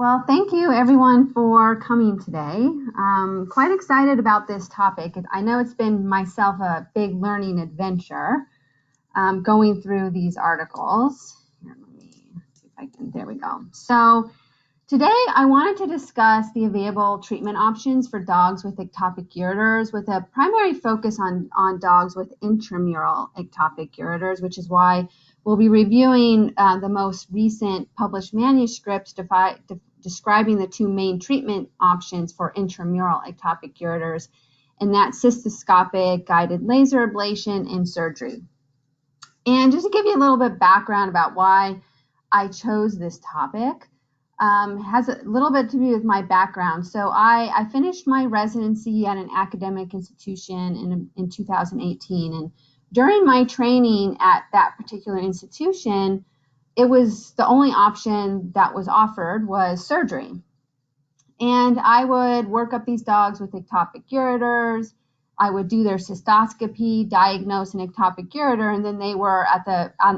Well, thank you everyone for coming today. Quite excited about this topic. I know it's been myself a big learning adventure going through these articles. Here, let me see if I can, there we go. So today I wanted to discuss the available treatment options for dogs with ectopic ureters with a primary focus on dogs with intramural ectopic ureters, which is why we'll be reviewing the most recent published manuscripts describing the two main treatment options for intramural ectopic ureters, and that's cystoscopic guided laser ablation and surgery. And just to give you a little bit of background about why I chose this topic, has a little bit to do with my background. So I finished my residency at an academic institution in 2018, and during my training at that particular institution, it was the only option that was offered was surgery. And I would work up these dogs with ectopic ureters. I would do their cystoscopy, diagnose an ectopic ureter, and then they were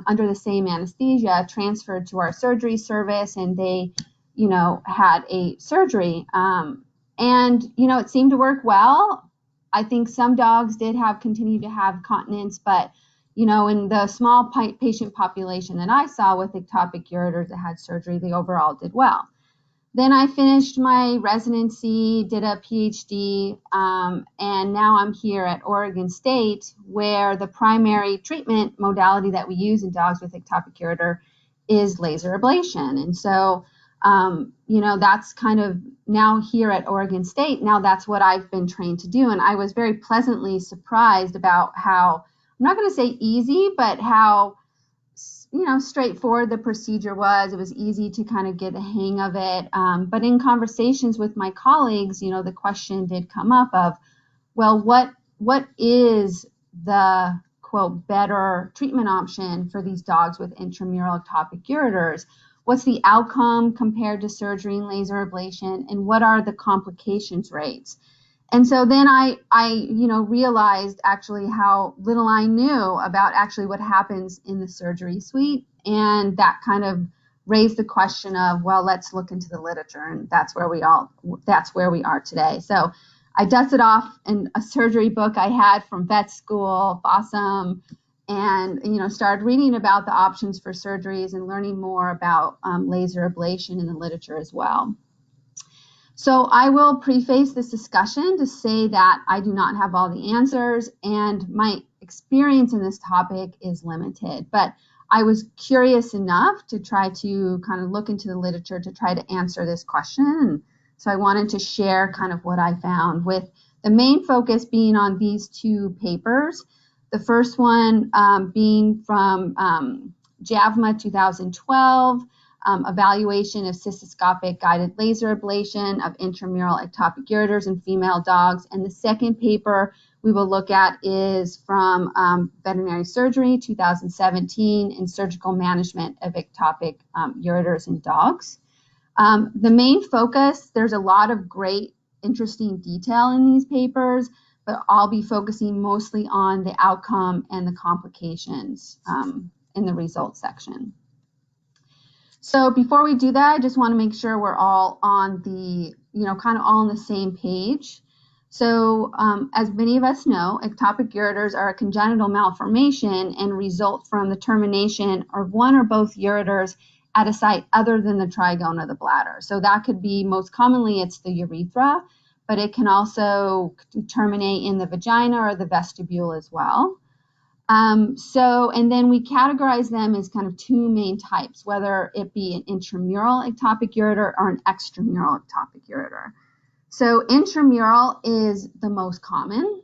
under the same anesthesia transferred to our surgery service, and they, had a surgery. And it seemed to work well. I think some dogs did continue to have continence, but in the small patient population that I saw with ectopic ureters that had surgery, they overall did well. Then I finished my residency, did a PhD, and now I'm here at Oregon State, where the primary treatment modality that we use in dogs with ectopic ureter is laser ablation. And so, that's kind of now here at Oregon State. Now that's what I've been trained to do. And I was very pleasantly surprised about how, I'm not going to say easy, but how, straightforward the procedure was. It was easy to kind of get a hang of it. But in conversations with my colleagues, the question did come up of, well, what is the, quote, better treatment option for these dogs with intramural ectopic ureters? What's the outcome compared to surgery and laser ablation, and what are the complications rates? And so then I realized actually how little I knew about actually what happens in the surgery suite, and that kind of raised the question of, well, let's look into the literature, and that's where we are today. So I dusted off a surgery book I had from vet school, awesome, and started reading about the options for surgeries and learning more about laser ablation in the literature as well. So I will preface this discussion to say that I do not have all the answers, and my experience in this topic is limited, but I was curious enough to try to kind of look into the literature to try to answer this question. And so I wanted to share kind of what I found, with the main focus being on these two papers. The first one being from JAVMA 2012, evaluation of cystoscopic guided laser ablation of intramural ectopic ureters in female dogs. And the second paper we will look at is from Veterinary Surgery 2017 in surgical management of ectopic ureters in dogs. The main focus, there's a lot of great, interesting detail in these papers, but I'll be focusing mostly on the outcome and the complications in the results section. So before we do that, I just want to make sure we're all on the, kind of all on the same page. So as many of us know, ectopic ureters are a congenital malformation and result from the termination of one or both ureters at a site other than the trigone of the bladder. So that could be, most commonly, it's the urethra, but it can also terminate in the vagina or the vestibule as well. And then we categorize them as kind of two main types, whether it be an intramural ectopic ureter or an extramural ectopic ureter. So intramural is the most common,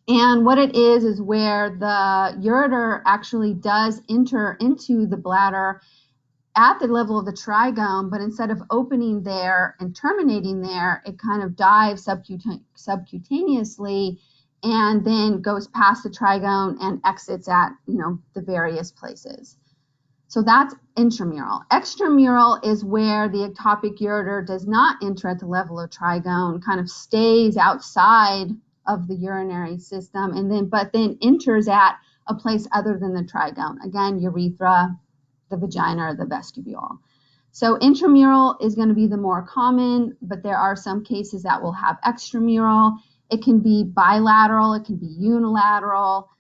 and what it is where the ureter actually does enter into the bladder at the level of the trigone, but instead of opening there and terminating there, it kind of dives subcutaneously and then goes past the trigone and exits at, the various places. So that's intramural. Extramural is where the ectopic ureter does not enter at the level of trigone, kind of stays outside of the urinary system, but then enters at a place other than the trigone. Again, urethra, the vagina, or the vestibule. So intramural is going to be the more common, but there are some cases that will have extramural. It can be bilateral, it can be unilateral.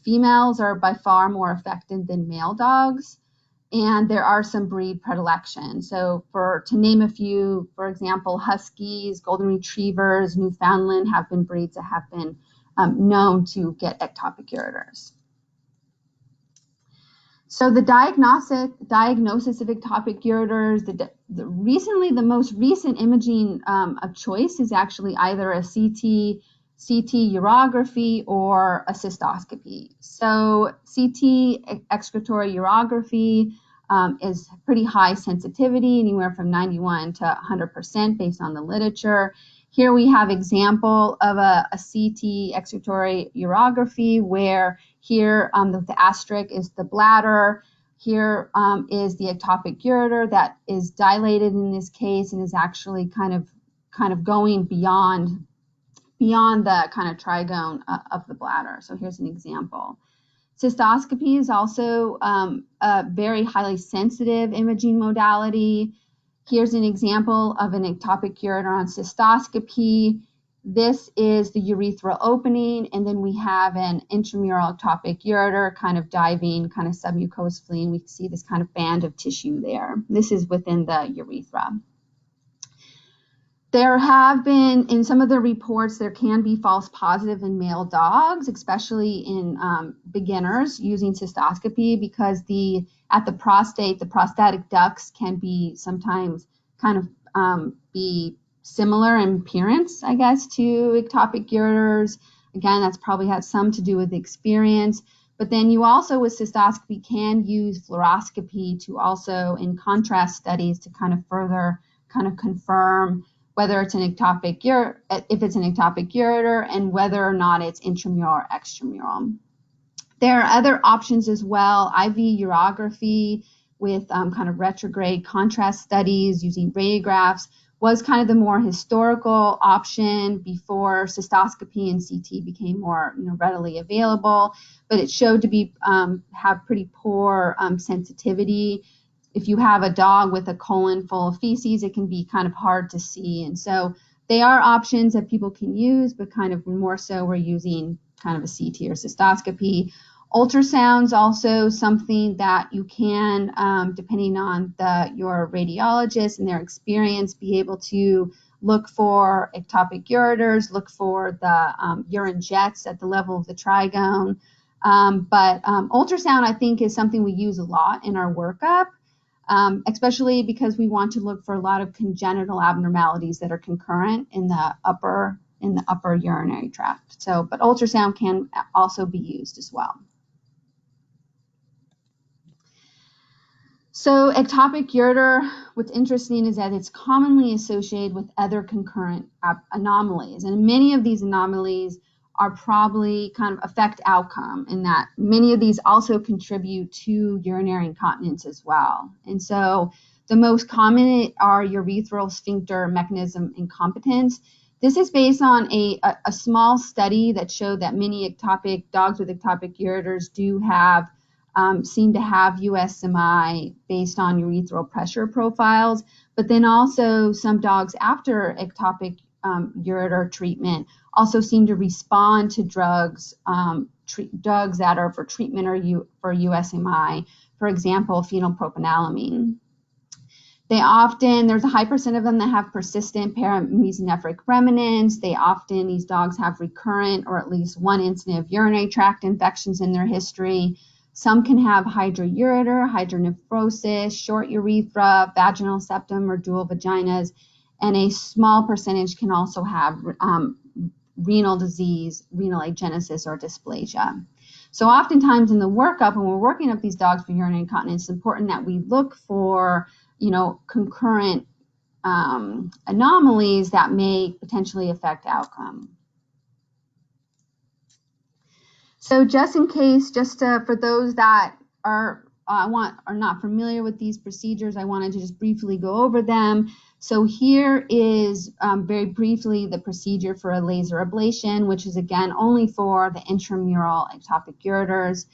Females are by far more affected than male dogs, and there are some breed predilections. So to name a few, for example, Huskies, Golden Retrievers, Newfoundland have been breeds that have been known to get ectopic ureters. So the diagnosis of ectopic ureters, the most recent imaging of choice is actually either a CT urography or a cystoscopy. So CT excretory urography is pretty high sensitivity, anywhere from 91 to 100% based on the literature. Here we have example of a CT excretory urography where here the asterisk is the bladder. Here is the ectopic ureter that is dilated in this case and is actually kind of going beyond the kind of trigone of the bladder. So here's an example. Cystoscopy is also a very highly sensitive imaging modality. Here's an example of an ectopic ureter on cystoscopy. This is the urethral opening, and then we have an intramural ectopic ureter kind of diving, kind of submucosally, and we see this kind of band of tissue there. This is within the urethra. There have been, in some of the reports, there can be false positive in male dogs, especially in beginners using cystoscopy, because at the prostate, the prostatic ducts can be sometimes kind of be similar in appearance, I guess, to ectopic ureters. Again, that's probably has some to do with experience. But then you also, with cystoscopy, can use fluoroscopy to also, in contrast studies, to kind of further kind of confirm whether it's an ectopic ureter, if it's an ectopic ureter, and whether or not it's intramural or extramural. There are other options as well. IV urography with kind of retrograde contrast studies using radiographs was kind of the more historical option before cystoscopy and CT became more readily available, but it showed to be have pretty poor sensitivity. If you have a dog with a colon full of feces, it can be kind of hard to see. And so they are options that people can use, but kind of more so we're using kind of a CT or cystoscopy. Ultrasound's also something that you can, depending on your radiologist and their experience, be able to look for ectopic ureters, look for the urine jets at the level of the trigone. But ultrasound, I think, is something we use a lot in our workup. Especially because we want to look for a lot of congenital abnormalities that are concurrent in the upper urinary tract. So, but ultrasound can also be used as well. So ectopic ureter, what's interesting is that it's commonly associated with other concurrent anomalies, and many of these anomalies are probably kind of affect outcome, in that many of these also contribute to urinary incontinence as well. And so the most common are urethral sphincter mechanism incompetence. This is based on a small study that showed that many dogs with ectopic ureters do have, seem to have USMI based on urethral pressure profiles, but then also some dogs after ectopic ureter treatment also seem to respond to drugs that are for treatment or for USMI, for example, phenylpropanolamine. There's a high percent of them that have persistent paramesonephric remnants. These dogs have recurrent or at least one incident of urinary tract infections in their history. Some can have hydroureter, hydronephrosis, short urethra, vaginal septum, or dual vaginas, and a small percentage can also have renal disease, renal agenesis, or dysplasia. So oftentimes in the workup, when we're working up these dogs for urinary incontinence, it's important that we look for, concurrent anomalies that may potentially affect outcome. So just in case, for those that are not familiar with these procedures, I wanted to just briefly go over them. So here is very briefly the procedure for a laser ablation, which is again only for the intramural ectopic ureters.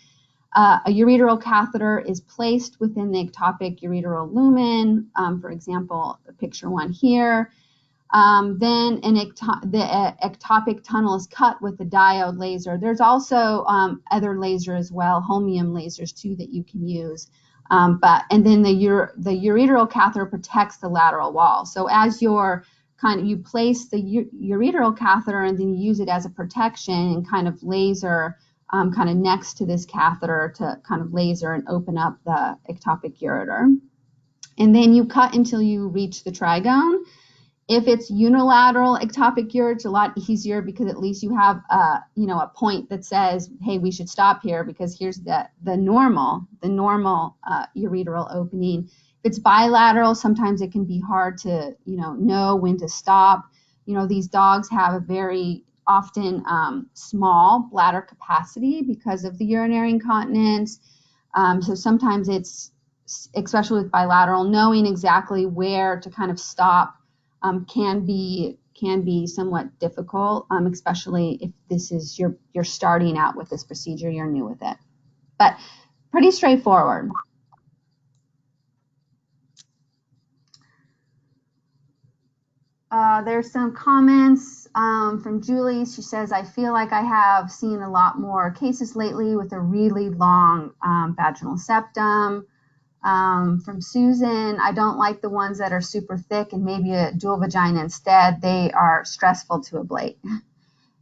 A ureteral catheter is placed within the ectopic ureteral lumen, for example, the picture one here. Then the ectopic tunnel is cut with the diode laser. There's also other laser as well, holmium lasers too, that you can use. And then the ureteral catheter protects the lateral wall. So as you place the ureteral catheter and then you use it as a protection and kind of laser kind of next to this catheter to kind of laser and open up the ectopic ureter. And then you cut until you reach the trigone. If it's unilateral ectopic ureter, it's a lot easier because at least you have a point that says, hey, we should stop here because here's the normal ureteral opening. If it's bilateral, sometimes it can be hard to know when to stop. These dogs have a very often small bladder capacity because of the urinary incontinence. So sometimes it's, especially with bilateral, knowing exactly where to kind of stop can be somewhat difficult, especially if this is you're starting out with this procedure, you're new with it. But pretty straightforward. There's some comments from Julie. She says, I feel like I have seen a lot more cases lately with a really long vaginal septum. From Susan, I don't like the ones that are super thick and maybe a dual vagina instead. They are stressful to ablate.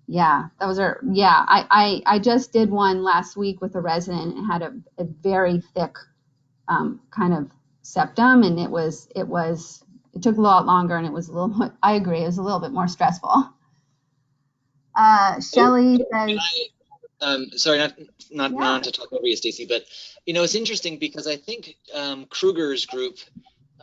Yeah, those are, yeah, I just did one last week with a resident and had a very thick kind of septum, and it took a lot longer, and it was a little, I agree, it was a little bit more stressful. Shelley says, sorry, not to talk over you, Stacie, but it's interesting because I think Kruger's group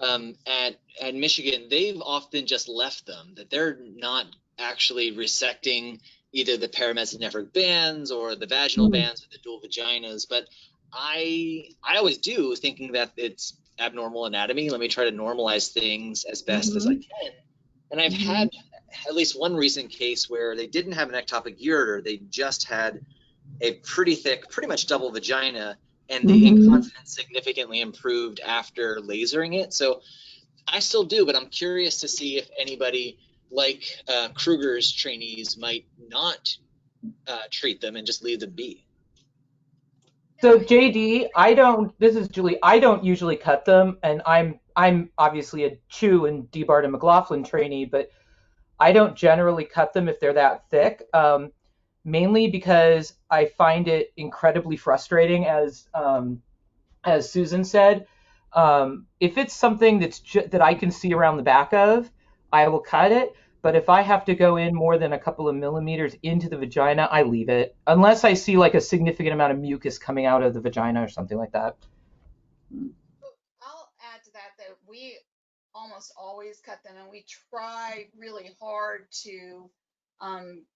at Michigan, they've often just left them, that they're not actually resecting either the paramesonephric bands or the vaginal bands or the dual vaginas. But I always do, thinking that it's abnormal anatomy. Let me try to normalize things as best as I can. And I've had at least one recent case where they didn't have an ectopic ureter. They just had a pretty thick, pretty much double vagina, and the incontinence significantly improved after lasering it. So I still do, but I'm curious to see if anybody like Kruger's trainees might not treat them and just leave them be. So JD, this is Julie, I don't usually cut them, and I'm obviously a Chu and DBART and McLaughlin trainee, but I don't generally cut them if they're that thick, mainly because I find it incredibly frustrating, as Susan said. If it's something that I can see around the back of, I will cut it. But if I have to go in more than a couple of millimeters into the vagina, I leave it, unless I see like a significant amount of mucus coming out of the vagina or something like that. I'll add to that we almost always cut them, and we try really hard to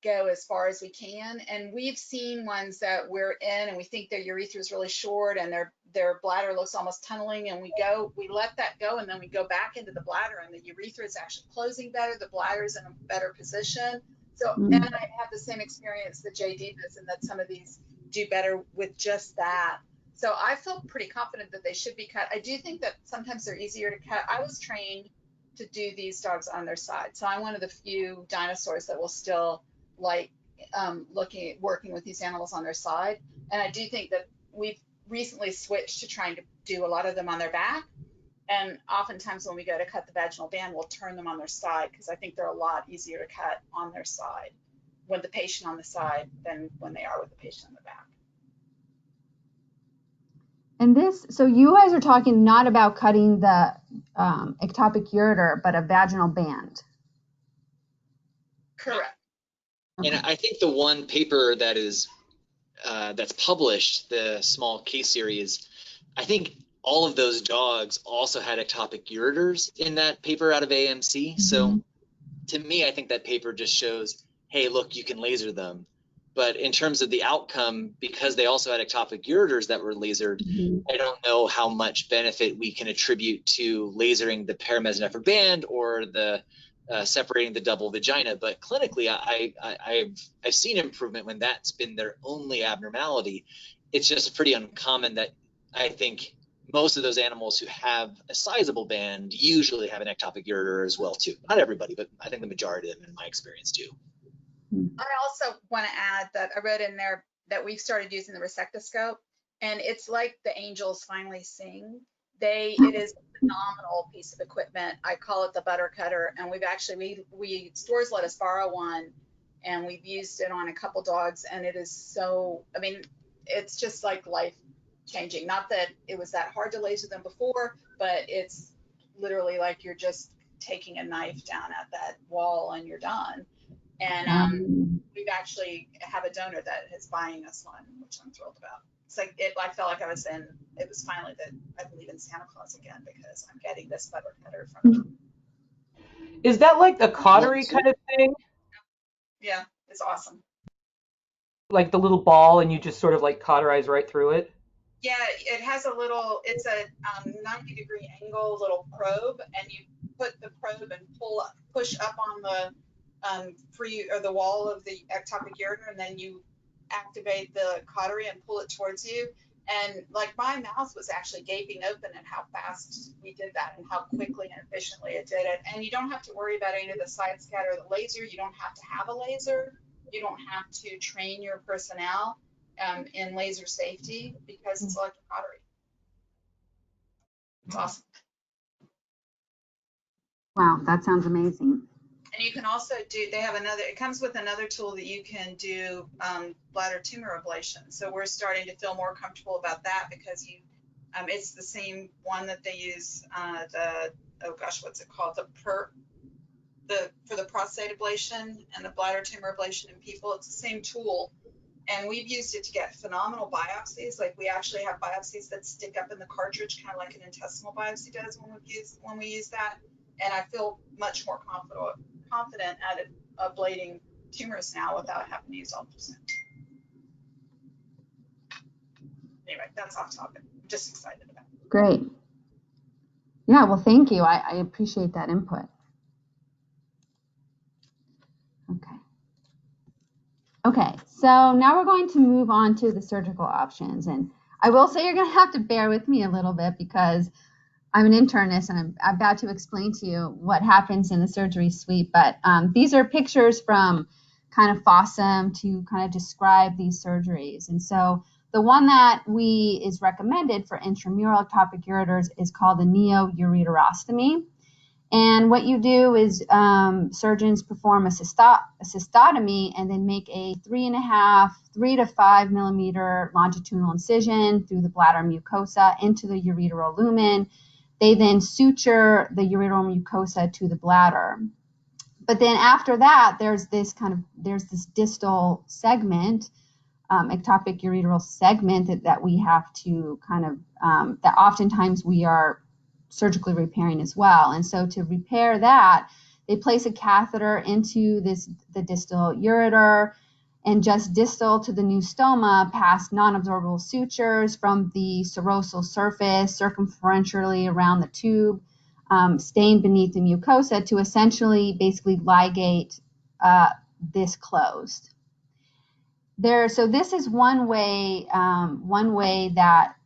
go as far as we can. And we've seen ones that we're in and we think their urethra is really short and their bladder looks almost tunneling, and we let that go, and then we go back into the bladder and the urethra is actually closing better, the bladder is in a better position. So and I have the same experience that JD does, and that some of these do better with just that. So I feel pretty confident that they should be cut. I do think that sometimes they're easier to cut. I was trained to do these dogs on their side, so I'm one of the few dinosaurs that will still like working with these animals on their side. And I do think that we've recently switched to trying to do a lot of them on their back, and oftentimes when we go to cut the vaginal band, we'll turn them on their side, because I think they're a lot easier to cut on their side with the patient on the side than when they are with the patient on the back. And so you guys are talking not about cutting the ectopic ureter, but a vaginal band. Correct. And I think the one paper that is that's published, the small case series, I think all of those dogs also had ectopic ureters in that paper out of AMC. So to me, I think that paper just shows, hey, look, you can laser them. But in terms of the outcome, because they also had ectopic ureters that were lasered, I don't know how much benefit we can attribute to lasering the paramesonephric band or the separating the double vagina. But clinically, I've seen improvement when that's been their only abnormality. it's just pretty uncommon that I think most of those animals who have a sizable band usually have an ectopic ureter as well too. Not everybody, but I think the majority of them in my experience do. I also want to add that I read in there that we've started using the resectoscope, and it's like the angels finally sing. It is a phenomenal piece of equipment. I call it the butter cutter, and we've actually, stores let us borrow one, and we've used it on a couple dogs, and it is so, I mean, it's just like life changing. Not that it was that hard to laser them before, but it's literally like you're just taking a knife down at that wall and you're done. And we've actually have a donor that is buying us one, which I'm thrilled about. It's like I felt like it was finally that I believe in Santa Claus again, because I'm getting this butter cutter from them. Is that like the cautery kind of thing? Yeah, it's awesome. Like the little ball, and you just sort of like cauterize right through it? Yeah, it has it's a 90-degree angle little probe, and you put the probe and push up on the the wall of the ectopic ureter, and then you activate the cautery and pull it towards you. And like my mouth was actually gaping open at how fast we did that and how quickly and efficiently it did it. And you don't have to worry about any of the side scatter of the laser. You don't have to have a laser. You don't have to train your personnel in laser safety, because it's electric cautery. It's awesome. Wow, that sounds amazing. And you can also it comes with another tool that you can do bladder tumor ablation. So we're starting to feel more comfortable about that, because it's the same one that they use, what's it called? For the prostate ablation and the bladder tumor ablation in people. It's the same tool. And we've used it to get phenomenal biopsies. Like we actually have biopsies that stick up in the cartridge, kind of like an intestinal biopsy does when we use that. And I feel much more confident at ablating tumors now without having to use ultrasound. Anyway, that's off topic. I'm just excited about it. Great. Yeah, well, thank you. I appreciate that input. Okay, so now we're going to move on to the surgical options. And I will say you're going to have to bear with me a little bit, because I'm an internist and I'm about to explain to you what happens in the surgery suite. But these are pictures from kind of FOSSUM to kind of describe these surgeries. And so the one that is recommended for intramural ectopic ureters is called the neo-ureterostomy. And what you do is surgeons perform a cystotomy and then make a 3 to 5 millimeter longitudinal incision through the bladder mucosa into the ureteral lumen. They then suture the ureteral mucosa to the bladder. But then after that, there's this distal segment, ectopic ureteral segment that we have to that oftentimes we are surgically repairing as well. And so to repair that, they place a catheter into the distal ureter, and just distal to the new stoma, past non-absorbable sutures from the serosal surface circumferentially around the tube, staying beneath the mucosa to essentially basically ligate this closed. So this is one way that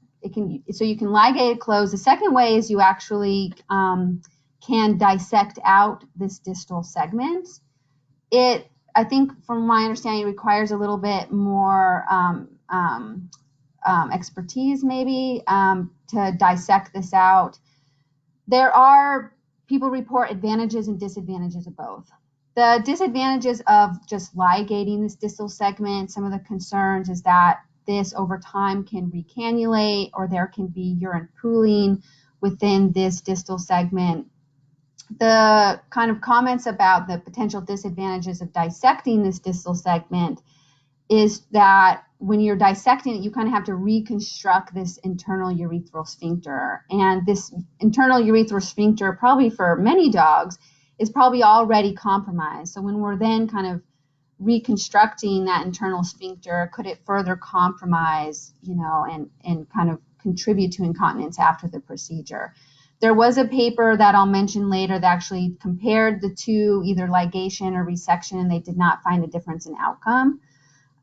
so you can ligate it closed. The second way is you actually can dissect out this distal segment. I think from my understanding, requires a little bit more expertise maybe to dissect this out. People report advantages and disadvantages of both. The disadvantages of just ligating this distal segment, some of the concerns is that this over time can recannulate, or there can be urine pooling within this distal segment. The kind of comments about the potential disadvantages of dissecting this distal segment is that when you're dissecting it, you kind of have to reconstruct this internal urethral sphincter. And this internal urethral sphincter, probably for many dogs, is probably already compromised. So when we're then kind of reconstructing that internal sphincter, could it further compromise, and kind of contribute to incontinence after the procedure? There was a paper that I'll mention later that actually compared the two, either ligation or resection, and they did not find a difference in outcome.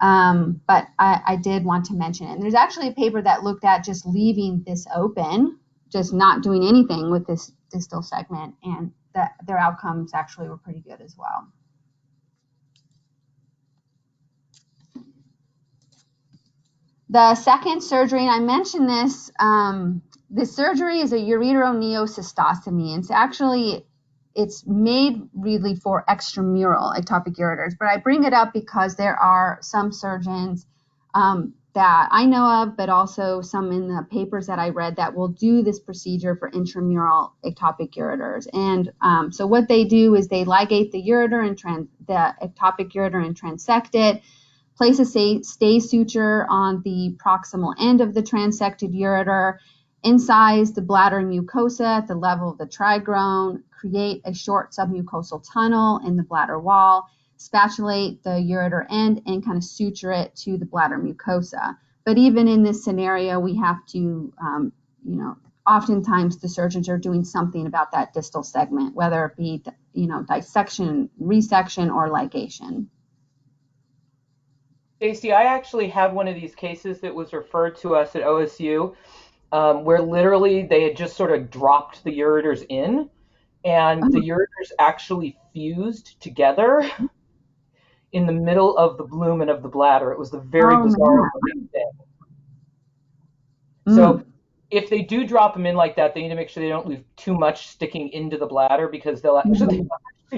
But I did want to mention it. And there's actually a paper that looked at just leaving this open, just not doing anything with this distal segment, and that their outcomes actually were pretty good as well. The second surgery, and I mentioned this, this surgery is a ureteroneocystostomy. It's made really for extramural ectopic ureters, but I bring it up because there are some surgeons that I know of, but also some in the papers that I read that will do this procedure for intramural ectopic ureters. And so what they do is they ligate the ureter and the ectopic ureter and transect it, place a stay suture on the proximal end of the transected ureter, incise the bladder mucosa at the level of the trigrone, create a short submucosal tunnel in the bladder wall, spatulate the ureter end, and kind of suture it to the bladder mucosa. But even in this scenario, we have to, oftentimes the surgeons are doing something about that distal segment, whether it be, dissection, resection, or ligation. Stacie, I actually had one of these cases that was referred to us at OSU, where literally they had just sort of dropped the ureters in, and the ureters actually fused together in the middle of the lumen of the bladder. It was the very bizarre thing. So if they do drop them in like that, they need to make sure they don't leave too much sticking into the bladder, because they'll actually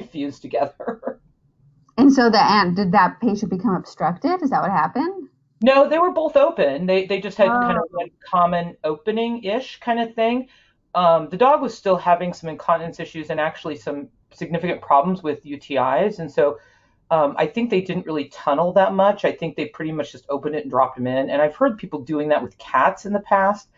fuse together. And so did that patient become obstructed? Is that what happened? No, they were both open. They just had kind of one common opening-ish kind of thing. The dog was still having some incontinence issues and actually some significant problems with UTIs. And so I think they didn't really tunnel that much. I think they pretty much just opened it and dropped them in. And I've heard people doing that with cats in the past,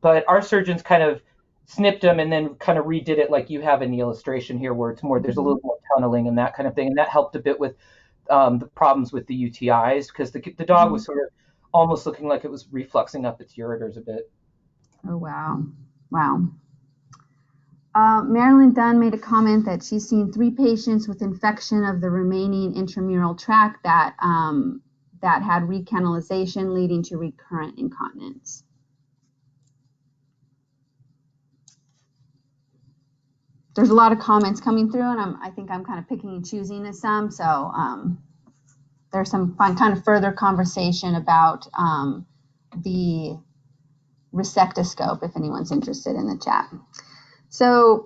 but our surgeons kind of snipped them and then kind of redid it like you have in the illustration here, where it's more, there's a little more tunneling and that kind of thing. And that helped a bit with the problems with the UTIs, because the dog was sort of almost looking like it was refluxing up its ureters a bit. Oh, wow. Wow. Marilyn Dunn made a comment that she's seen 3 patients with infection of the remaining intramural tract that had recanalization leading to recurrent incontinence. There's a lot of comments coming through, and I think I'm kind of picking and choosing some. So there's some kind of further conversation about the resectoscope if anyone's interested in the chat. So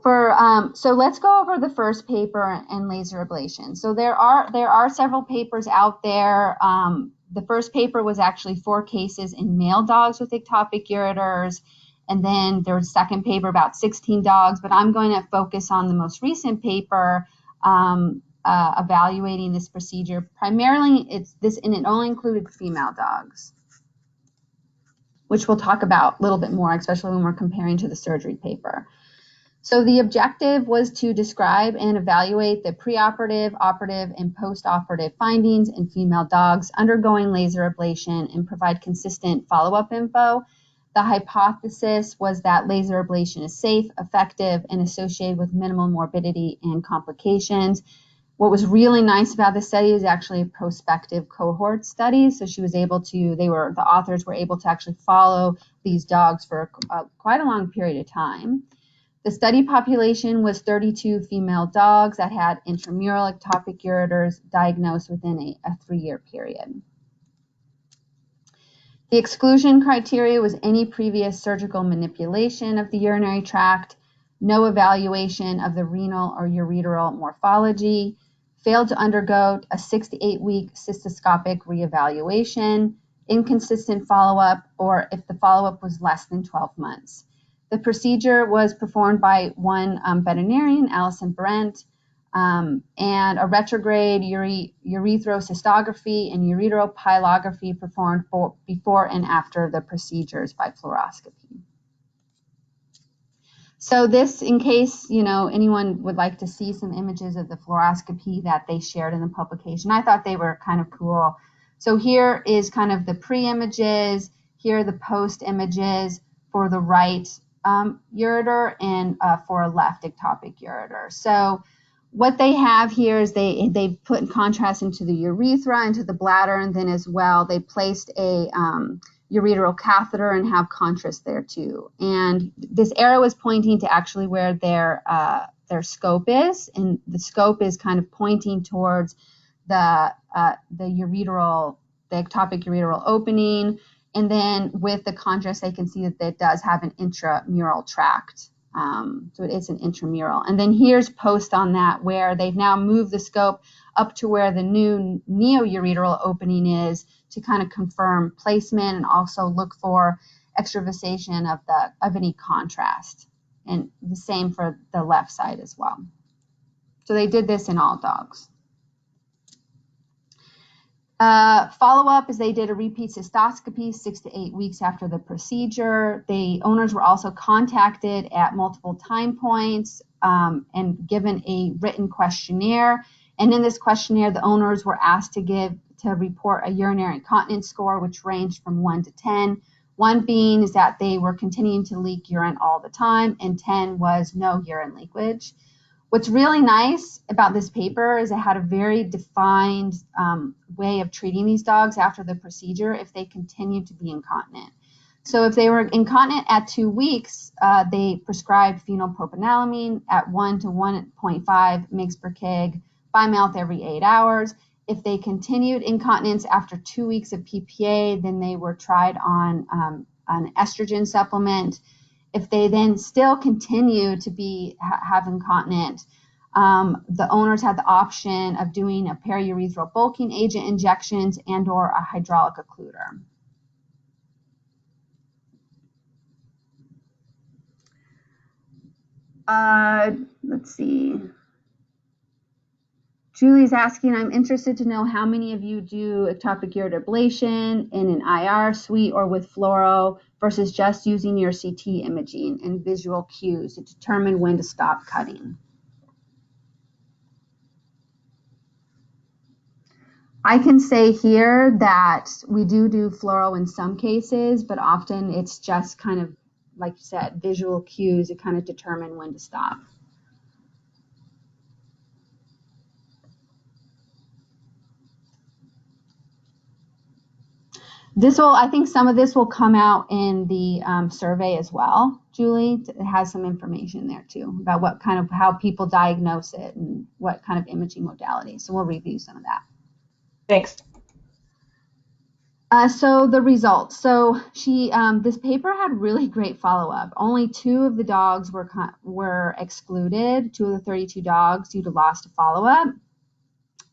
so let's go over the first paper and laser ablation. So there are several papers out there. The first paper was actually 4 cases in male dogs with ectopic ureters. And then there was a second paper about 16 dogs, but I'm going to focus on the most recent paper evaluating this procedure. Primarily, and it only included female dogs, which we'll talk about a little bit more, especially when we're comparing to the surgery paper. So the objective was to describe and evaluate the preoperative, operative, and postoperative findings in female dogs undergoing laser ablation and provide consistent follow-up info. The hypothesis was that laser ablation is safe, effective, and associated with minimal morbidity and complications. What was really nice about this study is actually a prospective cohort study. So she was able to, the authors were able to actually follow these dogs for quite a long period of time. The study population was 32 female dogs that had intramural ectopic ureters diagnosed within a 3-year period. The exclusion criteria was any previous surgical manipulation of the urinary tract, no evaluation of the renal or ureteral morphology, failed to undergo a 6 to 8 week cystoscopic reevaluation, inconsistent follow-up, or if the follow-up was less than 12 months. The procedure was performed by one veterinarian, Allison Brent, and a retrograde urethrocytography and ureteropylography performed before and after the procedures by fluoroscopy. So this, in case anyone would like to see some images of the fluoroscopy that they shared in the publication, I thought they were kind of cool. So here is kind of the pre-images, here are the post-images for the right ureter and for a left ectopic ureter. So what they have here is they put in contrast into the urethra, into the bladder, and then as well they placed a ureteral catheter and have contrast there too. And this arrow is pointing to actually where their scope is, and the scope is kind of pointing towards the ectopic ureteral opening. And then with the contrast, they can see that it does have an intramural tract. So it is an intramural. And then here's post on that, where they've now moved the scope up to where the new neo-ureteral opening is to kind of confirm placement and also look for extravasation of any contrast. And the same for the left side as well. So they did this in all dogs. Follow-up is they did a repeat cystoscopy 6 to 8 weeks after the procedure. The owners were also contacted at multiple time points and given a written questionnaire. And in this questionnaire, the owners were asked to report a urinary incontinence score, which ranged from 1 to 10. 1 being is that they were continuing to leak urine all the time, and 10 was no urine leakage. What's really nice about this paper is it had a very defined way of treating these dogs after the procedure if they continued to be incontinent. So if they were incontinent at 2 weeks, they prescribed phenylpropanolamine at 1 to 1.5 mg per kg by mouth every 8 hours. If they continued incontinence after 2 weeks of PPA, then they were tried on an estrogen supplement. If they then still continue to have incontinence, the owners had the option of doing a periurethral bulking agent injections and or a hydraulic occluder. Let's see. Julie's asking, I'm interested to know how many of you do ectopic ureter ablation in an IR suite or with fluoro versus just using your CT imaging and visual cues to determine when to stop cutting. I can say here that we do fluoro in some cases, but often it's just kind of, like you said, visual cues to kind of determine when to stop. I think some of this will come out in the survey as well, Julie. It has some information there too about how people diagnose it and what kind of imaging modality. So we'll review some of that. Thanks. So the results. So this paper had really great follow-up. Only 2 of the dogs were excluded, 2 of the 32 dogs due to loss to follow-up.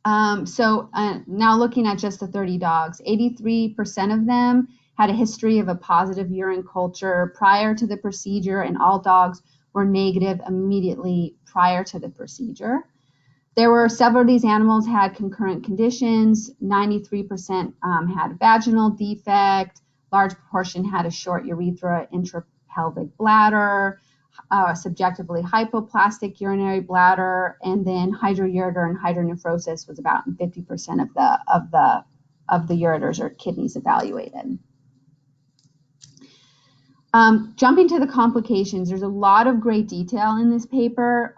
Now looking at just the 30 dogs, 83% of them had a history of a positive urine culture prior to the procedure, and all dogs were negative immediately prior to the procedure. There were several of these animals had concurrent conditions. 93% had a vaginal defect, large proportion had a short urethra, intrapelvic bladder, subjectively hypoplastic urinary bladder, and then hydroureter and hydronephrosis was about 50% of the ureters or kidneys evaluated. Jumping to the complications, there's a lot of great detail in this paper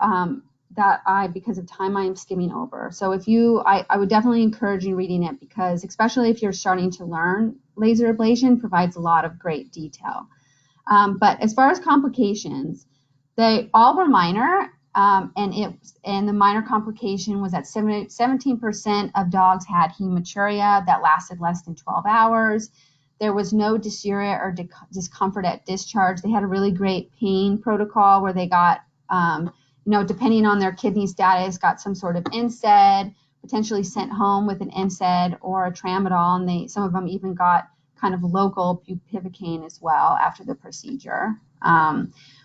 that because of time, I am skimming over. So I would definitely encourage you reading it, because especially if you're starting to learn laser ablation, provides a lot of great detail. But as far as complications, they all were minor, and the minor complication was that 17% of dogs had hematuria that lasted less than 12 hours. There was no dysuria or discomfort at discharge. They had a really great pain protocol where they got, depending on their kidney status, got some sort of NSAID, potentially sent home with an NSAID or a tramadol, and some of them even got kind of local bupivacaine as well after the procedure.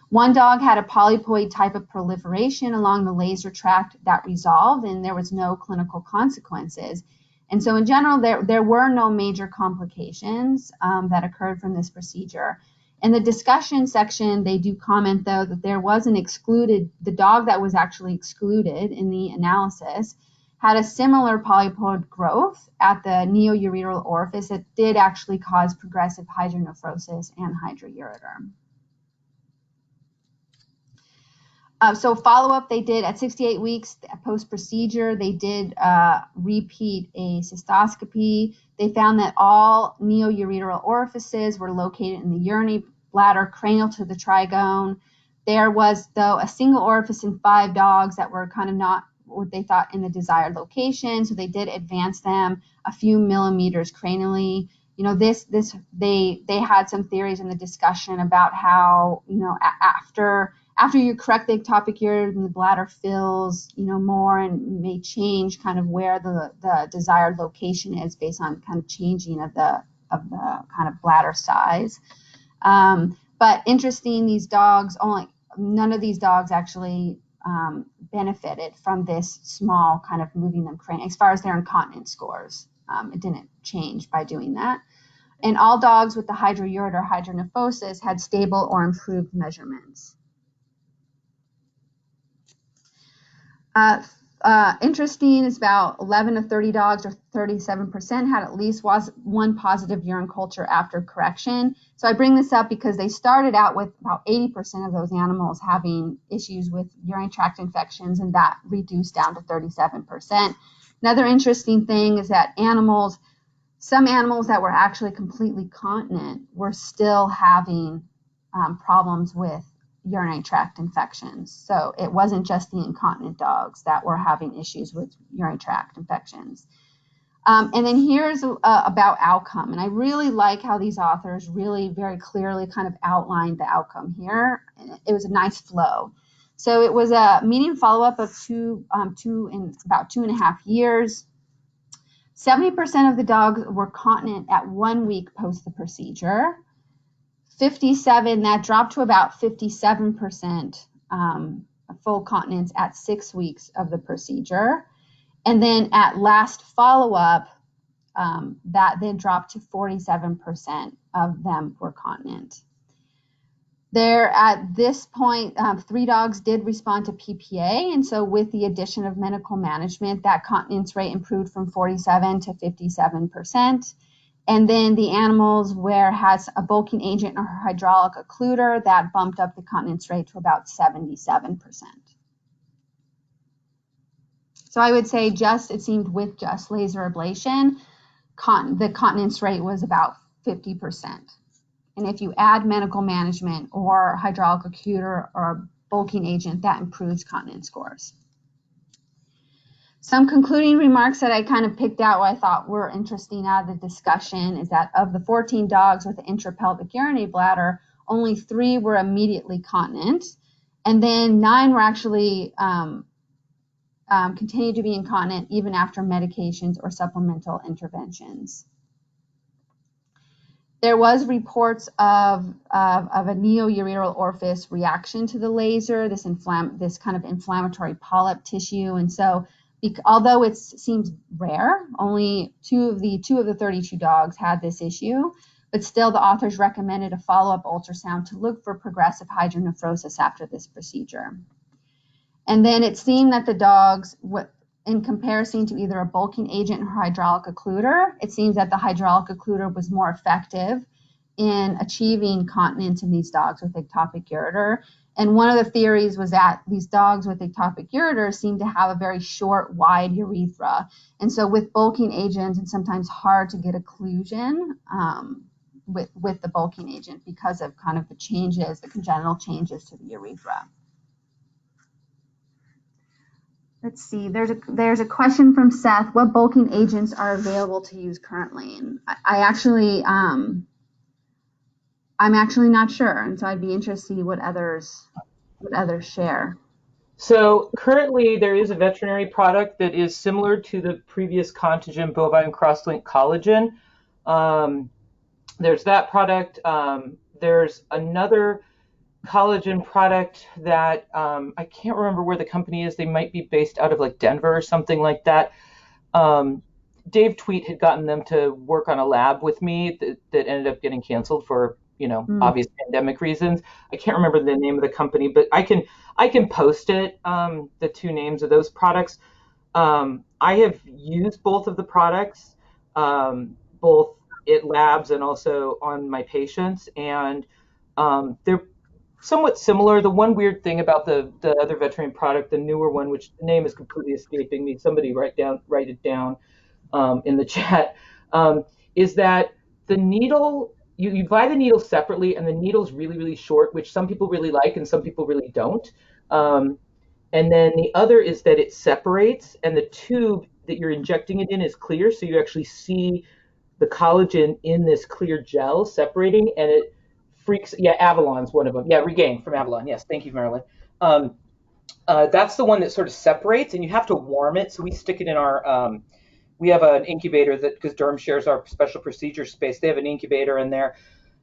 One dog had a polypoid type of proliferation along the laser tract that resolved, and there was no clinical consequences. And so in general, there were no major complications that occurred from this procedure. In the discussion section, they do comment, though, that there was the dog that was actually excluded in the analysis had a similar polypoid growth at the neo-ureteral orifice that did actually cause progressive hydronephrosis and hydroureter. So follow-up, they did at 68 weeks post-procedure, they did repeat a cystoscopy. They found that all neo-ureteral orifices were located in the urinary bladder cranial to the trigone. There was, though, a single orifice in 5 dogs that were kind of not what they thought in the desired location, so they did advance them a few millimeters cranially. You know, they had some theories in the discussion about how, you know, after you correct the ectopic ureter, the bladder fills, you know, more and may change kind of where the desired location is based on kind of changing of the kind of bladder size. But interesting, these dogs none of these dogs actually benefited from this small kind of moving them cranially as far as their incontinence scores. It didn't change by doing that. And all dogs with the hydroureter hydronephosis had stable or improved measurements. Interesting is about 11 to 30 dogs, or 37%, had at least one positive urine culture after correction. So I bring this up because they started out with about 80% of those animals having issues with urinary tract infections, and that reduced down to 37%. Another interesting thing is that some animals that were actually completely continent were still having problems with urinary tract infections. So it wasn't just the incontinent dogs that were having issues with urinary tract infections. And then here's about outcome. And I really like how these authors really very clearly kind of outlined the outcome here. It was a nice flow. So it was a median follow-up of about 2.5 years. 70% of the dogs were continent at 1 week post the procedure. 57, that dropped to about 57% full continence at 6 weeks of the procedure. And then at last follow-up, that then dropped to 47% of them were continent. There, at this point, 3 dogs did respond to PPA, and so with the addition of medical management, that continence rate improved from 47 to 57%. And then the animals where has a bulking agent or hydraulic occluder, that bumped up the continence rate to about 77%. So I would say it seemed with just laser ablation, the continence rate was about 50%. And if you add medical management or hydraulic occluder or a bulking agent, that improves continence scores. Some concluding remarks that I kind of picked out what I thought were interesting out of the discussion is that of the 14 dogs with the intrapelvic urinary bladder, only 3 were immediately continent, and then 9 were actually continued to be incontinent even after medications or supplemental interventions. There was reports of a neo-ureteral orifice reaction to the laser, this kind of inflammatory polyp tissue, and so although it seems rare, only 2 of the 32 dogs had this issue, but still the authors recommended a follow-up ultrasound to look for progressive hydronephrosis after this procedure. And then it seemed that the dogs, in comparison to either a bulking agent or hydraulic occluder, it seems that the hydraulic occluder was more effective in achieving continence in these dogs with ectopic ureter. And one of the theories was that these dogs with ectopic ureter seem to have a very short, wide urethra. And so with bulking agents, it's sometimes hard to get occlusion with the bulking agent because of kind of the congenital changes to the urethra. Let's see, there's a question from Seth, what bulking agents are available to use currently? And I'm actually not sure, and so I'd be interested to see what others share. So currently there is a veterinary product that is similar to the previous Contagen bovine cross-linked collagen. There's that product. There's another collagen product that I can't remember where the company is. They might be based out of like Denver or something like that. Dave Tweet had gotten them to work on a lab with me that ended up getting canceled for obvious pandemic reasons. I can't remember the name of the company, but I can post it, the 2 names of those products. I have used both of the products, both at labs and also on my patients, and they're somewhat similar. The one weird thing about the other veterinarian product, the newer one, which the name is completely escaping me, somebody write it down in the chat, is that the needle, you buy the needle separately, and the needle's really, really short, which some people really like and some people really don't. And then the other is that it separates, and the tube that you're injecting it in is clear, so you actually see the collagen in this clear gel separating, and it freaks. Yeah, Avalon's one of them. Yeah, Regain from Avalon. Yes, thank you, Marilyn. That's the one that sort of separates, and you have to warm it. So we stick it in our. We have an incubator that, because Durham shares our special procedure space, they have an incubator in there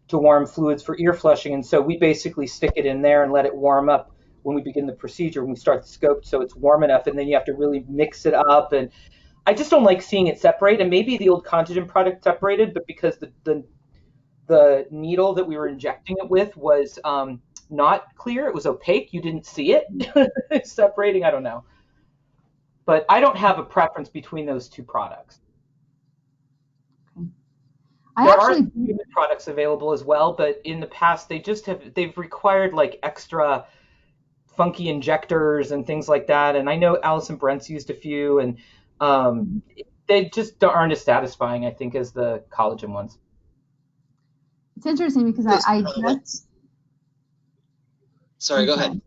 to warm fluids for ear flushing, and so we basically stick it in there and let it warm up when we begin the procedure, when we start the scope, so it's warm enough, and then you have to really mix it up. And I just don't like seeing it separate, and maybe the old Contagen product separated, but because the needle that we were injecting it with was not clear, it was opaque, you didn't see it separating, I don't know. But I don't have a preference between those two products. There are human products available as well, but in the past they've required like extra funky injectors and things like that. And I know Alison Brent's used a few, and they just aren't as satisfying, I think, as the collagen ones. It's interesting because I just... Sorry, go ahead.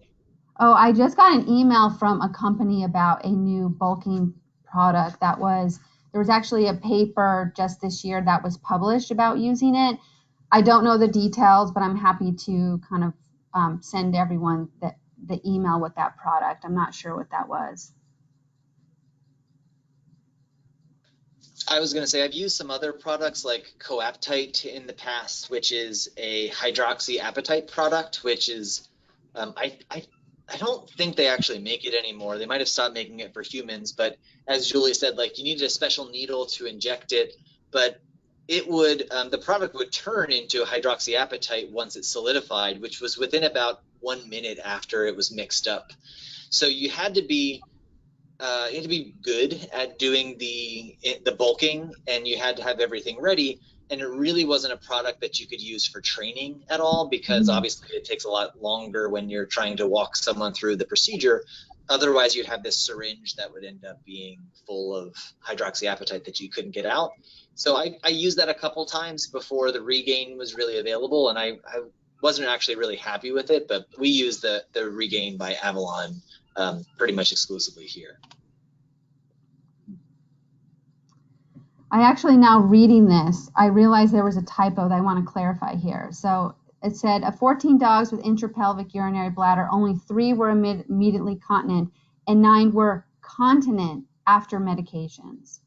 Oh, I just got an email from a company about a new bulking product there was actually a paper just this year that was published about using it. I don't know the details, but I'm happy to kind of send everyone the email with that product. I'm not sure what that was. I was going to say I've used some other products like Coaptite in the past, which is a hydroxyapatite product, which is I don't think they actually make it anymore. They might have stopped making it for humans, but as Julie said, like you needed a special needle to inject it, but it would the product would turn into hydroxyapatite once it's solidified, which was within about 1 minute after it was mixed up. So you had to be good at doing the bulking, and you had to have everything ready. And it really wasn't a product that you could use for training at all, because obviously it takes a lot longer when you're trying to walk someone through the procedure. Otherwise, you'd have this syringe that would end up being full of hydroxyapatite that you couldn't get out. So I used that a couple times before the Regain was really available, and I wasn't actually really happy with it, but we use the Regain by Avalon pretty much exclusively here. I actually, now reading this, I realized there was a typo that I want to clarify here. So it said, of 14 dogs with intrapelvic urinary bladder, only 3 were immediately continent and 9 were continent after medications.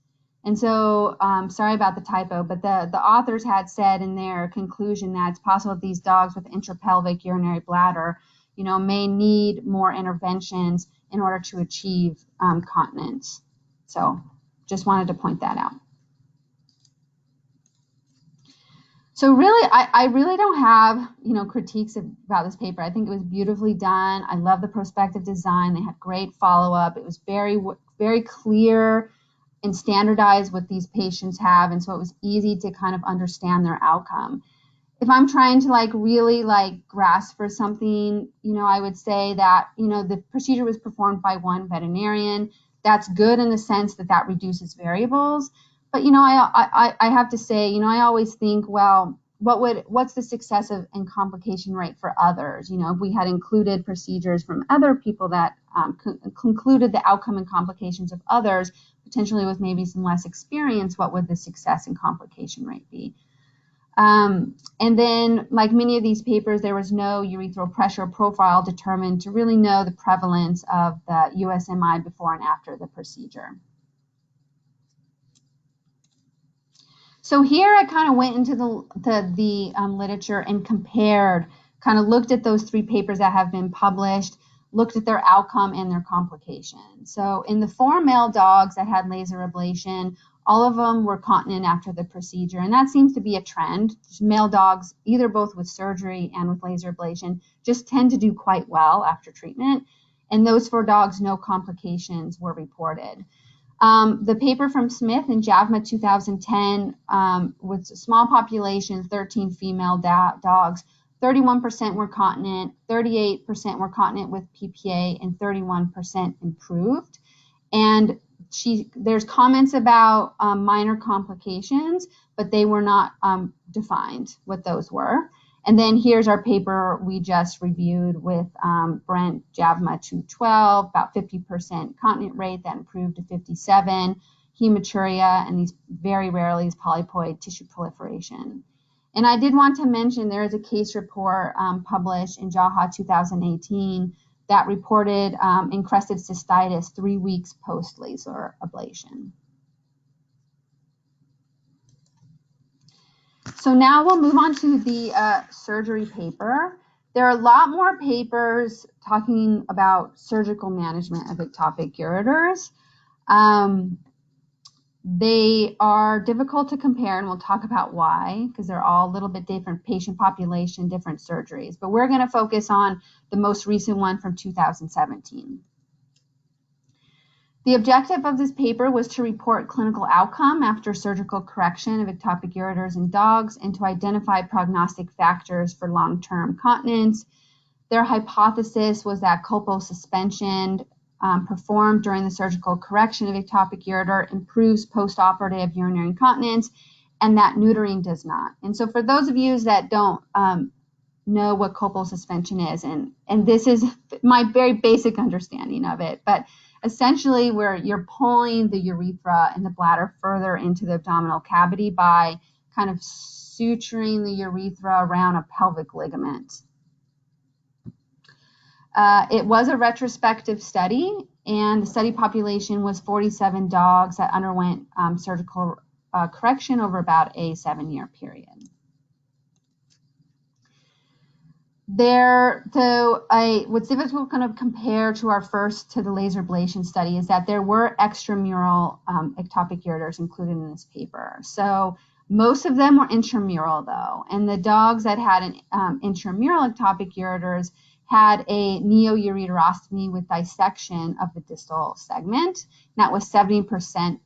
And so, sorry about the typo, but the authors had said in their conclusion that it's possible that these dogs with intrapelvic urinary bladder, may need more interventions in order to achieve continence. So just wanted to point that out. So really, I really don't have, critiques about this paper. I think it was beautifully done. I love the prospective design. They had great follow-up. It was very, very clear and standardized what these patients have, and so it was easy to kind of understand their outcome. If I'm trying to really grasp for something, I would say that, the procedure was performed by one veterinarian. That's good in the sense that reduces variables. But, I have to say, I always think, well, what's the success and complication rate for others? If we had included procedures from other people that concluded the outcome and complications of others, potentially with maybe some less experience, what would the success and complication rate be? And then, like many of these papers, there was no urethral pressure profile determined to really know the prevalence of the USMI before and after the procedure. So here I kind of went into the literature and compared, kind of looked at those 3 papers that have been published, looked at their outcome and their complications. So in the 4 male dogs that had laser ablation, all of them were continent after the procedure, and that seems to be a trend. Male dogs, either both with surgery and with laser ablation, just tend to do quite well after treatment. And those 4 dogs, no complications were reported. The paper from Smith and JAVMA 2010 with a small population, 13 female dogs, 31% were continent, 38% were continent with PPA, and 31% improved. And there's comments about minor complications, but they were not defined what those were. And then here's our paper we just reviewed with Brent Javma 212, about 50% continent rate that improved to 57, hematuria, and these very rarely is polypoid tissue proliferation. And I did want to mention there is a case report published in JAHA 2018 that reported encrusted cystitis 3 weeks post-laser ablation. So now we'll move on to the surgery paper. There are a lot more papers talking about surgical management of ectopic ureters. They are difficult to compare, and we'll talk about why, because they're all a little bit different patient population, different surgeries. But we're going to focus on the most recent one from 2017. The objective of this paper was to report clinical outcome after surgical correction of ectopic ureters in dogs and to identify prognostic factors for long-term continence. Their hypothesis was that colposuspension performed during the surgical correction of ectopic ureter improves postoperative urinary incontinence, and that neutering does not. And so for those of you that don't know what colposuspension is, and this is my very basic understanding of it, but essentially where you're pulling the urethra and the bladder further into the abdominal cavity by kind of suturing the urethra around a pelvic ligament. It was a retrospective study, and the study population was 47 dogs that underwent surgical correction over about a 7-year period. What's difficult kind of compare to the laser ablation study is that there were extramural ectopic ureters included in this paper. So most of them were intramural though, and the dogs that had an intramural ectopic ureters had a neo-ureterostomy with dissection of the distal segment. That was 76%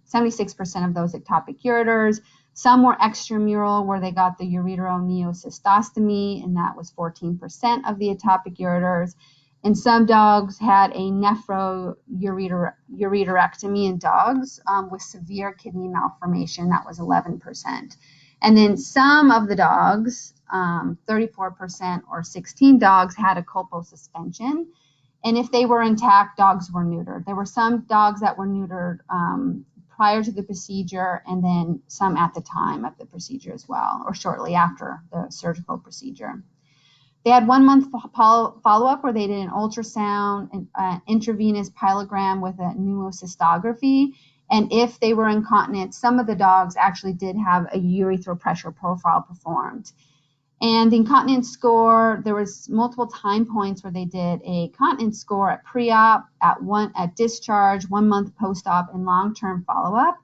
of those ectopic ureters. Some were extramural where they got the ureteroneocystostomy, and that was 14% of the ectopic ureters. And some dogs had a nephroureterectomy in dogs with severe kidney malformation. That was 11%. And then some of the dogs, 34% or 16 dogs, had a colposuspension. And if they were intact, dogs were neutered. There were some dogs that were neutered prior to the procedure, and then some at the time of the procedure as well, or shortly after the surgical procedure. They had 1 month follow-up where they did an ultrasound, an intravenous pyelogram with a pneumocystography. And if they were incontinent, some of the dogs actually did have a urethral pressure profile performed. And the incontinence score, there was multiple time points where they did a continence score at pre-op, at discharge, 1 month post-op, and long-term follow-up.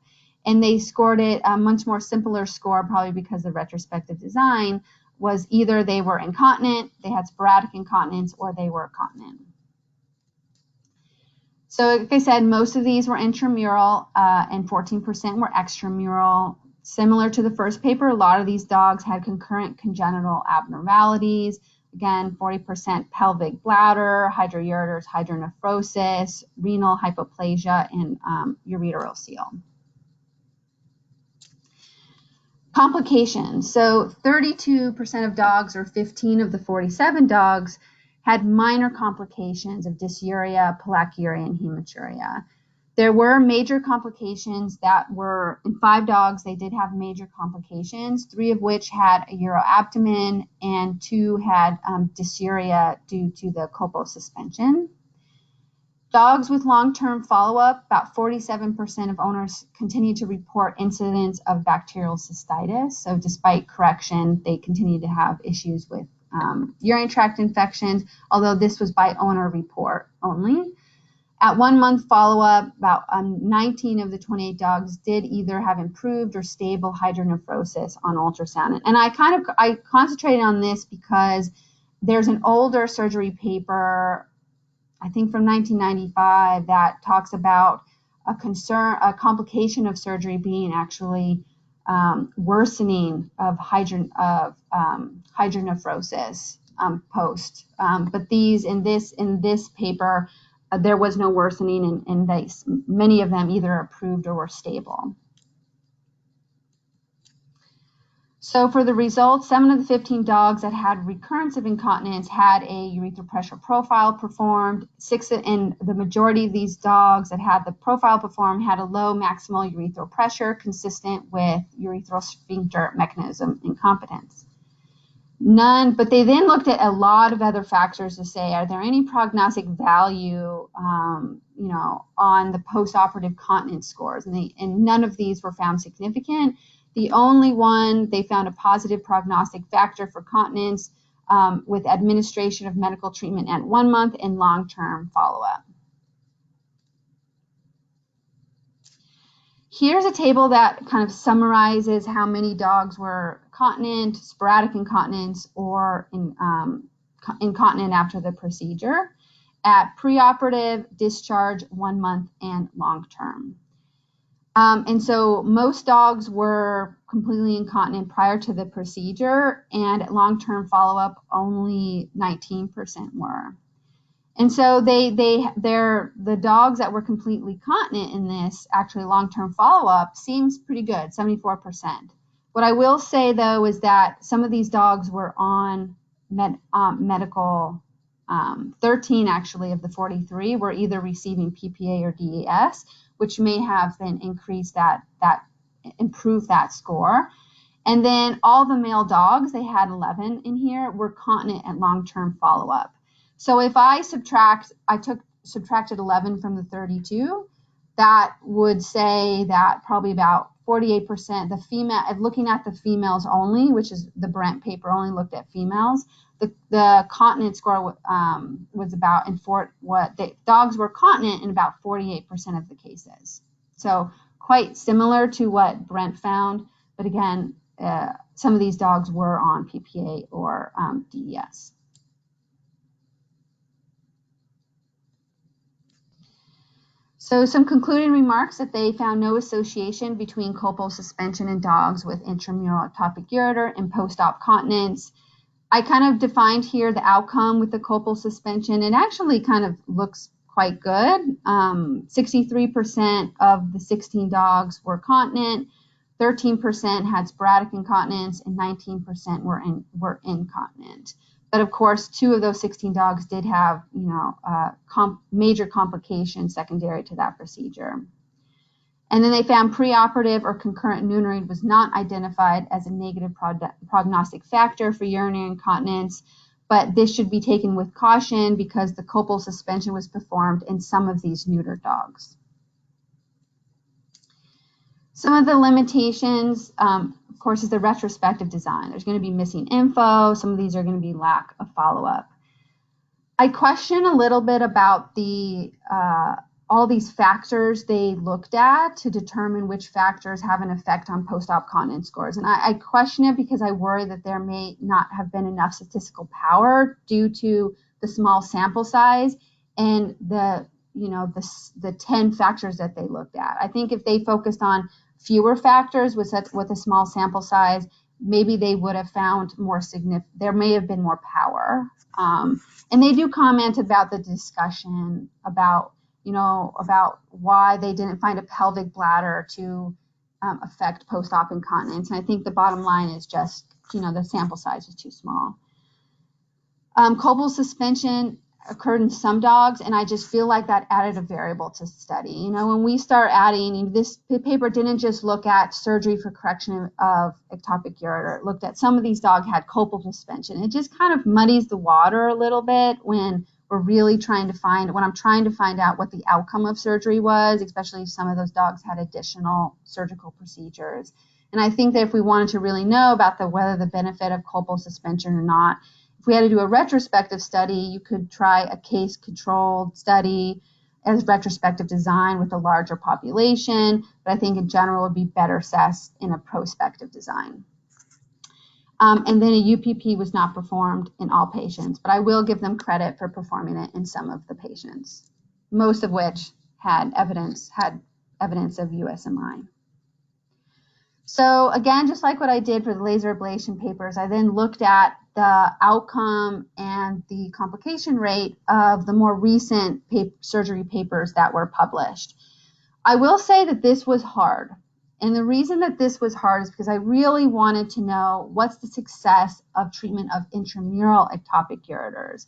And they scored it a much more simpler score, probably because the retrospective design was either they were incontinent, they had sporadic incontinence, or they were continent. So like I said, most of these were intramural and 14% were extramural. Similar to the first paper, a lot of these dogs had concurrent congenital abnormalities. Again, 40% pelvic bladder, hydroureters, hydronephrosis, renal hypoplasia, and ureteral seal. Complications. So 32% of dogs, or 15 of the 47 dogs, had minor complications of dysuria, plaquuria, and hematuria. There were major complications that were, in 5 dogs, they did have major complications, 3 of which had a uroabdomen and 2 had dysuria due to the colposuspension. Dogs with long-term follow-up, about 47% of owners continued to report incidents of bacterial cystitis. So despite correction, they continued to have issues with urinary tract infections, although this was by owner report only. At 1 month follow-up, about 19 of the 28 dogs did either have improved or stable hydronephrosis on ultrasound. And I concentrated on this because there's an older surgery paper, I think from 1995, that talks about a complication of surgery being actually worsening of hydronephrosis post. But these in this paper, there was no worsening, and many of them either improved or were stable. So for the results, 7 of the 15 dogs that had recurrence of incontinence had a urethral pressure profile performed. 6, and the majority of these dogs that had the profile performed had a low maximal urethral pressure consistent with urethral sphincter mechanism incompetence. None, but they then looked at a lot of other factors to say, are there any prognostic value, on the postoperative continence scores? And none of these were found significant. The only one, they found a positive prognostic factor for continence with administration of medical treatment at 1 month and long-term follow-up. Here's a table that kind of summarizes how many dogs were continent, sporadic incontinence, or incontinent after the procedure at preoperative, discharge, 1 month, and long-term. And so most dogs were completely incontinent prior to the procedure, and at long-term follow-up, only 19% were. And so the dogs that were completely continent in this actually long-term follow-up seems pretty good, 74%. What I will say though is that some of these dogs were on medical. 13 actually of the 43 were either receiving PPA or DES, which may have then increased improved that score. And then all the male dogs, they had 11 in here, were continent at long-term follow-up. So if I subtracted 11 from the 32, that would say that probably about 48%, the female, looking at the females only, which is the Brent paper only looked at females, the continent score was about, the dogs were continent in about 48% of the cases. So quite similar to what Brent found, but again, some of these dogs were on PPA or DES. So some concluding remarks that they found no association between copal suspension in dogs with intramural ectopic ureter and post-op continence. I kind of defined here the outcome with the copal suspension. It actually kind of looks quite good. 63% of the 16 dogs were continent, 13% had sporadic incontinence, and 19% were incontinent. But of course, 2 of those 16 dogs did have, major complications secondary to that procedure. And then they found preoperative or concurrent pneumonia was not identified as a negative prognostic factor for urinary incontinence, but this should be taken with caution because the copal suspension was performed in some of these neutered dogs. Some of the limitations, of course, is the retrospective design. There's going to be missing info. Some of these are going to be lack of follow-up. I question a little bit about the all these factors they looked at to determine which factors have an effect on post-op continence scores. And I question it because I worry that there may not have been enough statistical power due to the small sample size and the 10 factors that they looked at. I think if they focused on fewer factors with a small sample size, maybe they would have found more significant, there may have been more power. And they do comment about the discussion about why they didn't find a pelvic bladder to affect post-op incontinence. And I think the bottom line is just, the sample size is too small. Copal suspension occurred in some dogs, and I just feel like that added a variable to study. When we start adding, this paper didn't just look at surgery for correction of ectopic ureter. It looked at some of these dogs had copal suspension. It just kind of muddies the water a little bit when we're really when I'm trying to find out what the outcome of surgery was, especially if some of those dogs had additional surgical procedures. And I think that if we wanted to really know about whether the benefit of copal suspension or not, if we had to do a retrospective study, you could try a case-controlled study as retrospective design with a larger population, but I think in general it would be better assessed in a prospective design. And then a UPP was not performed in all patients, but I will give them credit for performing it in some of the patients, most of which had evidence of USMI. So again, just like what I did for the laser ablation papers, I then looked at the outcome and the complication rate of the more recent surgery papers that were published. I will say that this was hard. And the reason that this was hard is because I really wanted to know what's the success of treatment of intramural ectopic ureters,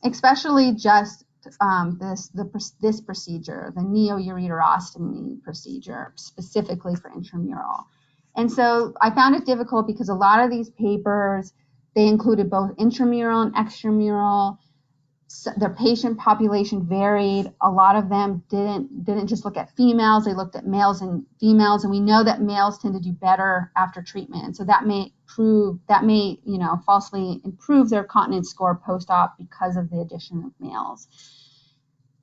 especially just this procedure, the neo-ureterostomy procedure, specifically for intramural. And so I found it difficult because a lot of these papers, they included both intramural and extramural. Their patient population varied. A lot of them didn't just look at females, they looked at males and females, and we know that males tend to do better after treatment. And so that may falsely improve their continence score post-op because of the addition of males.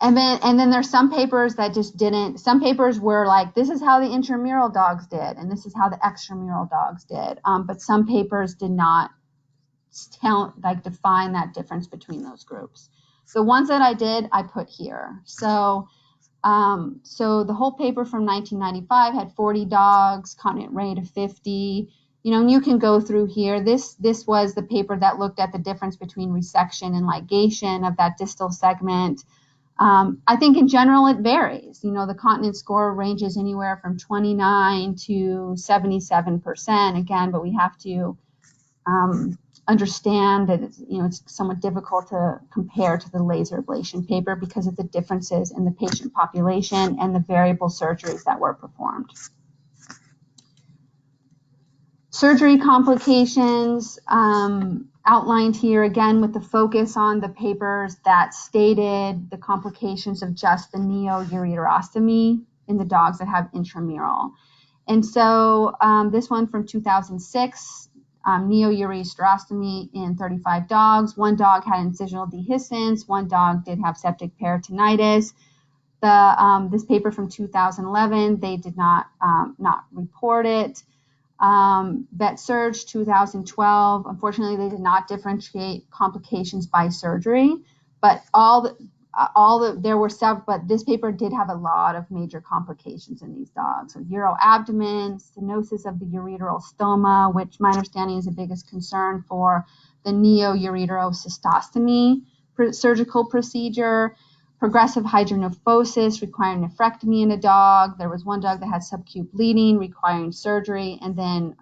And then there's some papers that just didn't. Some papers were like, this is how the intramural dogs did, and this is how the extramural dogs did. But some papers did not define that difference between those groups. The ones that I did, I put here. So the whole paper from 1995 had 40 dogs, continent rate of 50. And you can go through here. This was the paper that looked at the difference between resection and ligation of that distal segment. I think in general it varies. The continence score ranges anywhere from 29 to 77%. Again, but we have to understand that it's somewhat difficult to compare to the laser ablation paper because of the differences in the patient population and the variable surgeries that were performed. Surgery complications outlined here again with the focus on the papers that stated the complications of just the neo-ureterostomy in the dogs that have intramural. And so this one from 2006, neo-ureterostomy in 35 dogs. One dog had incisional dehiscence. One dog did have septic peritonitis. This paper from 2011, they did not report it. Vet Surge 2012, unfortunately, they did not differentiate complications by surgery, but there were several, but this paper did have a lot of major complications in these dogs. So uroabdomen, stenosis of the ureteral stoma, which my understanding is the biggest concern for the neo-ureterocystostomy surgical procedure, progressive hydronephrosis requiring nephrectomy in a dog. There was one dog that had subacute bleeding requiring surgery, and then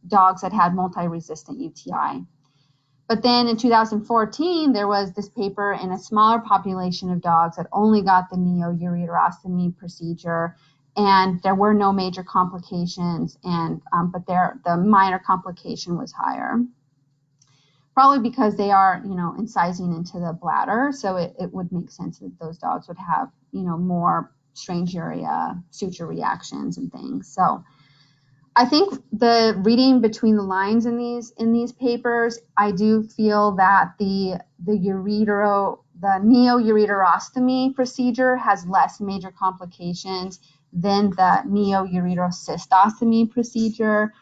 dogs that had multi-resistant UTI. But then in 2014, there was this paper in a smaller population of dogs that only got the neo-ureterostomy procedure, and there were no major complications, but the minor complication was higher. Probably because they are, incising into the bladder, so it would make sense that those dogs would have, more stranguria, suture reactions and things. So I think the reading between the lines in these papers, I do feel that the neo-ureterostomy procedure has less major complications than the neo-ureterocystostomy procedure.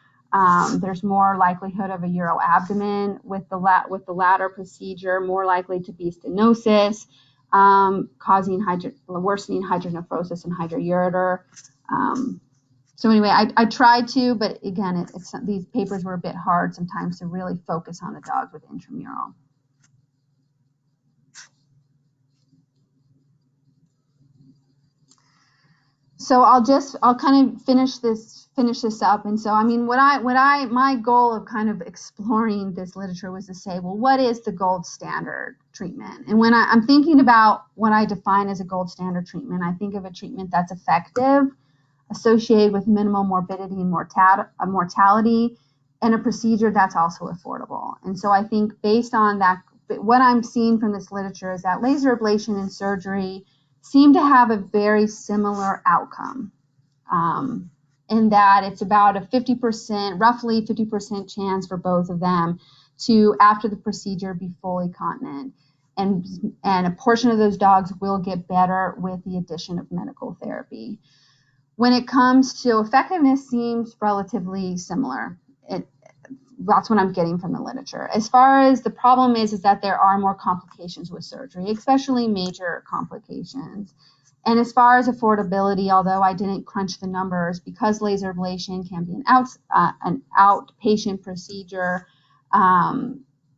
There's more likelihood of a uroabdomen with the latter procedure, more likely to be stenosis, causing worsening hydronephrosis and hydroureter. So anyway, I tried to, but again, these papers were a bit hard sometimes to really focus on the dogs with intramural. So I'll kind of finish this up. And so, I mean, my goal of kind of exploring this literature was to say, well, what is the gold standard treatment? And when I'm thinking about what I define as a gold standard treatment, I think of a treatment that's effective, associated with minimal morbidity and mortality, and a procedure that's also affordable. And so I think based on that, what I'm seeing from this literature is that laser ablation and surgery seem to have a very similar outcome, in that it's about a roughly 50% chance for both of them to, after the procedure, be fully continent. And a portion of those dogs will get better with the addition of medical therapy. When it comes to effectiveness, seems relatively similar. That's what I'm getting from the literature. As far as the problem is that there are more complications with surgery, especially major complications. And as far as affordability, although I didn't crunch the numbers, because laser ablation can be an outpatient procedure,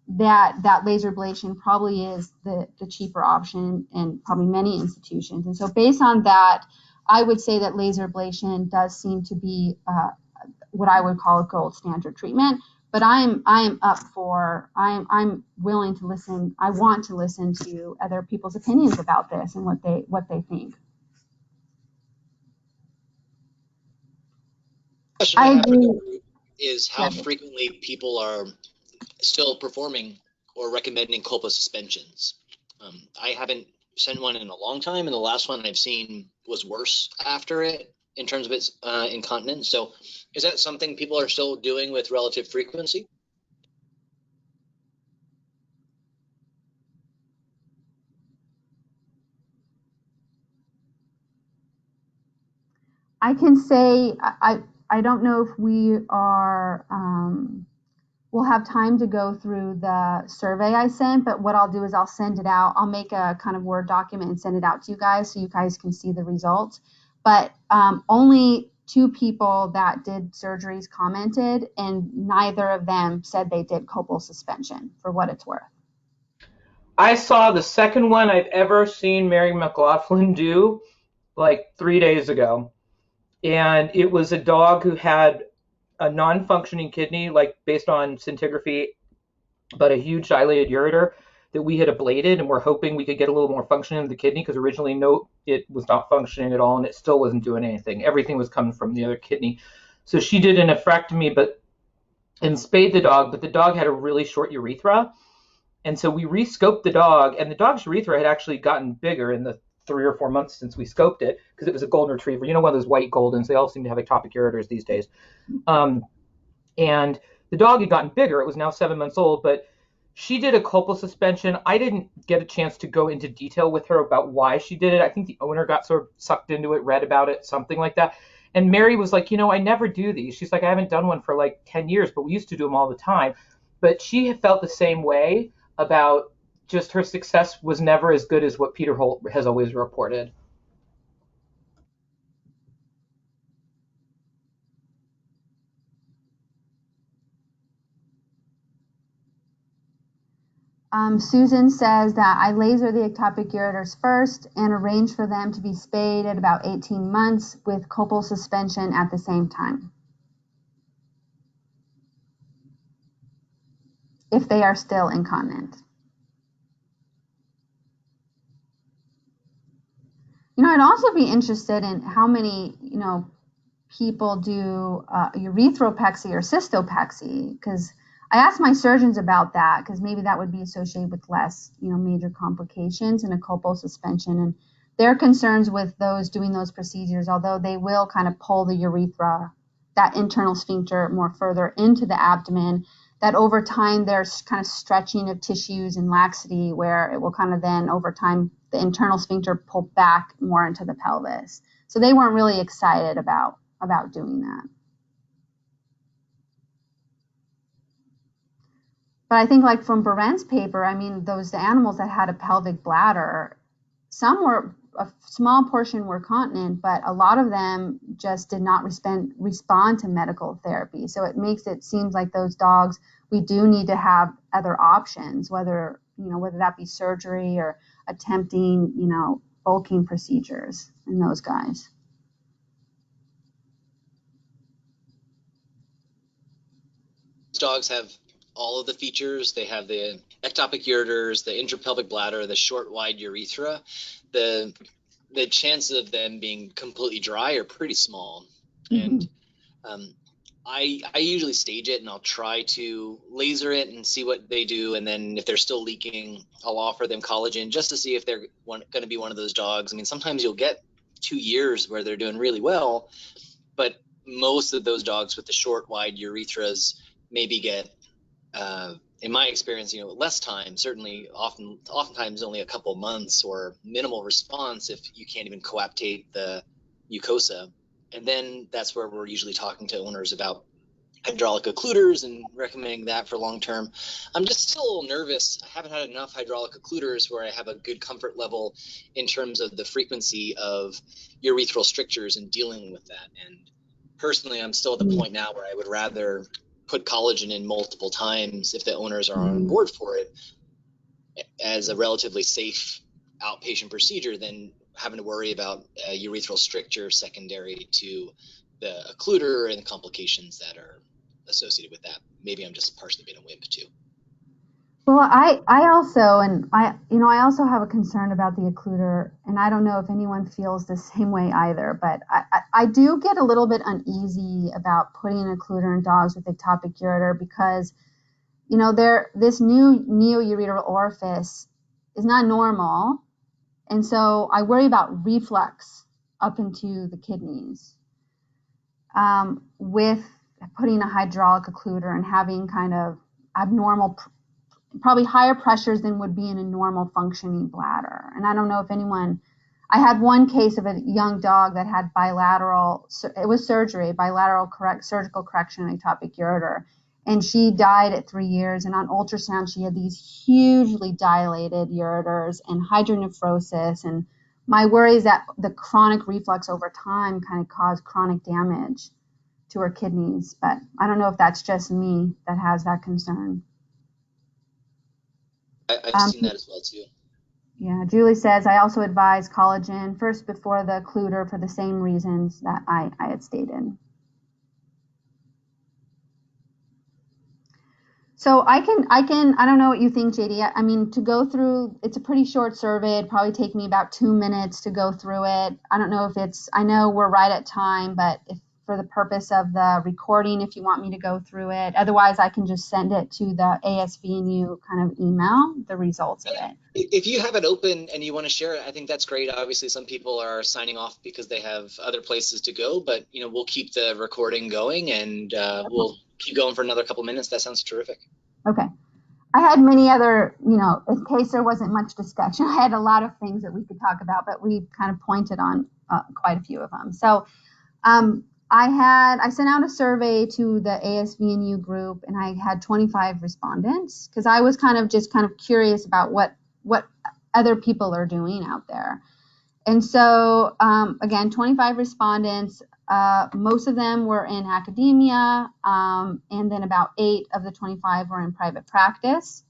that laser ablation probably is the cheaper option in probably many institutions. And so based on that, I would say that laser ablation does seem to be what I would call a gold standard treatment. But I'm willing to listen. I want to listen to other people's opinions about this and what they think. Question I agree. Is how frequently people are still performing or recommending colpo suspensions. I haven't sent one in a long time, and the last one I've seen was worse after it in terms of its incontinence. So is that something people are still doing with relative frequency? I can say I don't know if we are we'll have time to go through the survey I sent, but what I'll do is I'll send it out. I'll make a kind of Word document and send it out to you guys so you guys can see the results. But only 2 people that did surgeries commented, and neither of them said they did copal suspension, for what it's worth. I saw the second one I've ever seen Mary McLaughlin do like 3 days ago. And it was a dog who had a non-functioning kidney, like based on scintigraphy, but a huge dilated ureter that we had ablated, and we're hoping we could get a little more function in the kidney, because originally it was not functioning at all, and it still wasn't doing anything. Everything was coming from the other kidney. So she did a nephrectomy and spayed the dog, but the dog had a really short urethra. And so we re-scoped the dog, and the dog's urethra had actually gotten bigger in the 3 or 4 months since we scoped it, because it was a golden retriever. You know, one of those white goldens. They all seem to have ectopic ureters these days. And the dog had gotten bigger. It was now 7 months old, but she did a copal suspension. I didn't get a chance to go into detail with her about why she did it. I think the owner got sort of sucked into it, read about it, something like that. And Mary was like, I never do these. She's like, I haven't done one for like 10 years, but we used to do them all the time. But she felt the same way about just her success was never as good as what Peter Holt has always reported. Susan says that I laser the ectopic ureters first and arrange for them to be spayed at about 18 months with copal suspension at the same time, if they are still incontinent. I'd also be interested in how many, people do urethropexy or cystopexy, because I asked my surgeons about that, because maybe that would be associated with less, major complications in a copal suspension. And their concerns with those doing those procedures, although they will kind of pull the urethra, that internal sphincter, more further into the abdomen, that over time there's kind of stretching of tissues and laxity where it will kind of then over time the internal sphincter pull back more into the pelvis. So they weren't really excited about doing that. But I think like from Berent's paper, the animals that had a pelvic bladder, a small portion were continent, but a lot of them just did not respond to medical therapy. So it makes it seem like those dogs, we do need to have other options, whether that be surgery or attempting, bulking procedures in those guys. Dogs have all of the features. They have the ectopic ureters, the intrapelvic bladder, the short, wide urethra. The chances of them being completely dry are pretty small. Mm-hmm. And I usually stage it, and I'll try to laser it and see what they do. And then if they're still leaking, I'll offer them collagen just to see if they're going to be one of those dogs. Sometimes you'll get 2 years where they're doing really well, but most of those dogs with the short, wide urethras maybe get, in my experience, less time, certainly oftentimes only a couple months or minimal response if you can't even coaptate the mucosa. And then that's where we're usually talking to owners about hydraulic occluders and recommending that for long term. I'm just still a little nervous. I haven't had enough hydraulic occluders where I have a good comfort level in terms of the frequency of urethral strictures and dealing with that. And personally, I'm still at the point now where I would rather put collagen in multiple times if the owners are on board for it as a relatively safe outpatient procedure than having to worry about a urethral stricture secondary to the occluder and the complications that are associated with that. Maybe I'm just partially being a wimp too. Well, I also, and I also have a concern about the occluder, and I don't know if anyone feels the same way either, but I do get a little bit uneasy about putting an occluder in dogs with ectopic ureter because, this new neo-ureteral orifice is not normal, and so I worry about reflux up into the kidneys with putting a hydraulic occluder and having kind of abnormal, probably higher pressures than would be in a normal functioning bladder. And I don't know if I had one case of a young dog that had it was surgery, surgical correction of ectopic ureter. And she died at 3 years. And on ultrasound, she had these hugely dilated ureters and hydronephrosis. And my worry is that the chronic reflux over time kind of caused chronic damage to her kidneys. But I don't know if that's just me that has that concern. I've seen that as well too. Yeah, Julie says, I also advise collagen first before the occluder for the same reasons that I had stated. So I don't know what you think, JD. I mean, to go through, it's a pretty short survey. It'd probably take me about 2 minutes to go through it. I don't know if I know we're right at time, but if for the purpose of the recording, if you want me to go through it. Otherwise, I can just send it to the ASVNU kind of email, the results of it. If you have it open and you want to share it, I think that's great. Obviously, some people are signing off because they have other places to go, but we'll keep the recording going and we'll keep going for another couple minutes. That sounds terrific. Okay. I had many other, in case there wasn't much discussion, I had a lot of things that we could talk about, but we kind of pointed on quite a few of them. So I sent out a survey to the ASVNU group, and I had 25 respondents because I was kind of curious about what other people are doing out there. And so, again, 25 respondents, most of them were in academia, and then about 8 of the 25 were in private practice.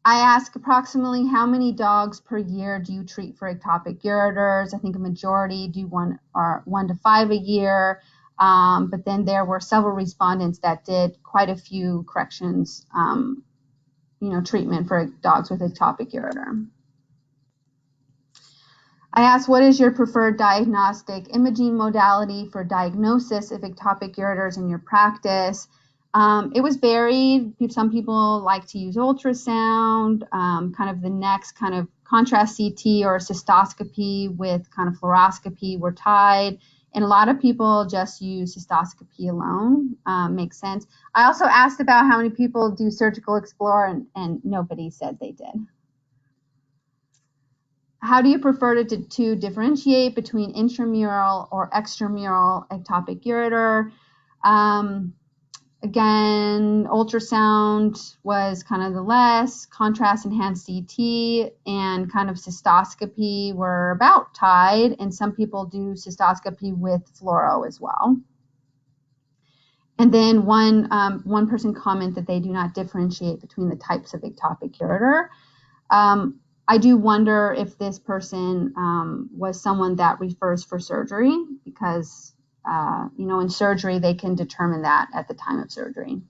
I asked approximately how many dogs per year do you treat for ectopic ureters. I think a majority do 1 to 5 a year, but then there were several respondents that did quite a few corrections, treatment for dogs with ectopic ureter. I asked, what is your preferred diagnostic imaging modality for diagnosis of ectopic ureters in your practice? It was varied. Some people like to use ultrasound, kind of the next kind of contrast CT or cystoscopy with kind of fluoroscopy were tied. And a lot of people just use cystoscopy alone. Makes sense. I also asked about how many people do surgical explore, and nobody said they did. How do you prefer to differentiate between intramural or extramural ectopic ureter? Again, ultrasound was kind of the less, contrast enhanced CT and kind of cystoscopy were about tied, and some people do cystoscopy with fluoro as well. And then one person commented that they do not differentiate between the types of ectopic ureter. I do wonder if this person was someone that refers for surgery because in surgery, they can determine that at the time of surgery.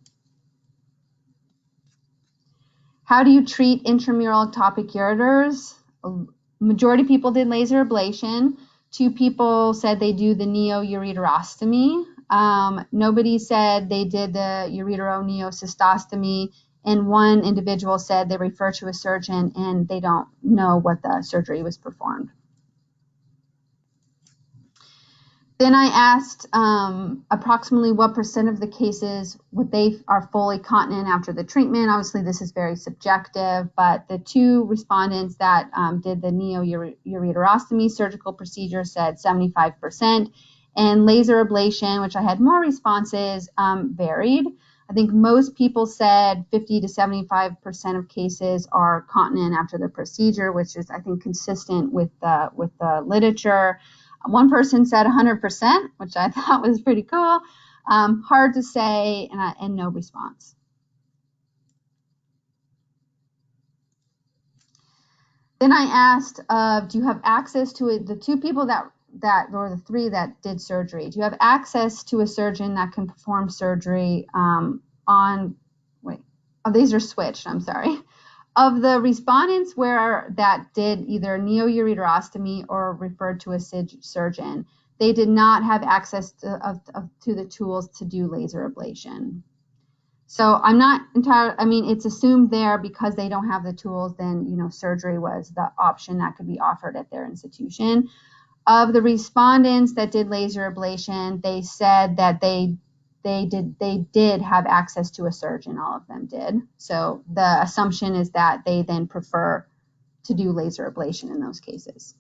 How do you treat intramural ectopic ureters? Majority of people did laser ablation. 2 people said they do the neo-ureterostomy. Nobody said they did the uretero-neocystostomy. And 1 individual said they refer to a surgeon and they don't know what the surgery was performed. Then I asked approximately what % of the cases they are fully continent after the treatment. Obviously, this is very subjective, but the 2 respondents that did the neo-ureterostomy surgical procedure said 75%, and laser ablation, which I had more responses, varied. I think most people said 50 to 75% of cases are continent after the procedure, which is, I think, consistent with the literature. 1 person said 100%, which I thought was pretty cool. Hard to say, and no response. Then I asked, do you have access to it? The two people or the three that did surgery, do you have access to a surgeon that can perform surgery these are switched, I'm sorry. Of the respondents that did either neo-ureterostomy or referred to a surgeon, they did not have access to the tools to do laser ablation. So I'm not entirely, I mean, it's assumed there because they don't have the tools, then, surgery was the option that could be offered at their institution. Of the respondents that did laser ablation, they said that they did have access to a surgeon. All of them did. So the assumption is that they then prefer to do laser ablation in those cases.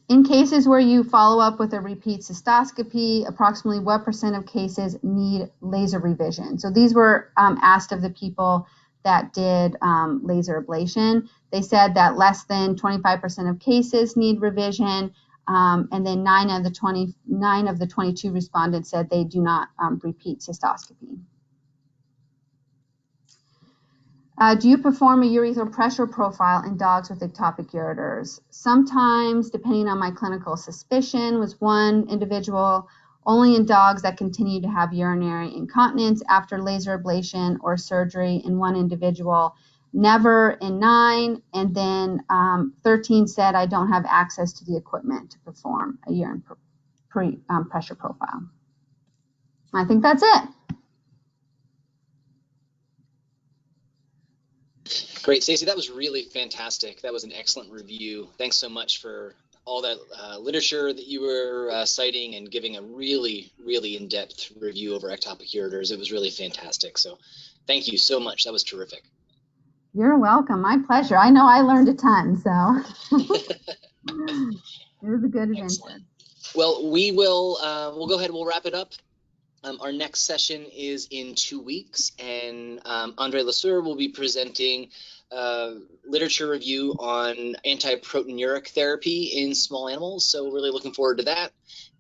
In cases where you follow up with a repeat cystoscopy, approximately what % of cases need laser revision? So these were asked of the people that did laser ablation. They said that less than 25% of cases need revision, and then 9 of the 22 respondents said they do not repeat cystoscopy. Do you perform a urethral pressure profile in dogs with ectopic ureters? Sometimes, depending on my clinical suspicion, was one individual, only in dogs that continue to have urinary incontinence after laser ablation or surgery, in one individual, never in 9, and then 13 said I don't have access to the equipment to perform a urine pressure profile. I think that's it. Great, Stacie, that was really fantastic. That was an excellent review. Thanks so much for all that literature that you were citing and giving a really, really in-depth review over ectopic ureters. It was really fantastic. So thank you so much. That was terrific. You're welcome. My pleasure. I know I learned a ton, so it was a good adventure. Excellent. Well, we'll go ahead and we'll wrap it up. Our next session is in 2 weeks, and Andre Lesueur will be presenting literature review on antiproteinuric therapy in small animals. So really looking forward to that.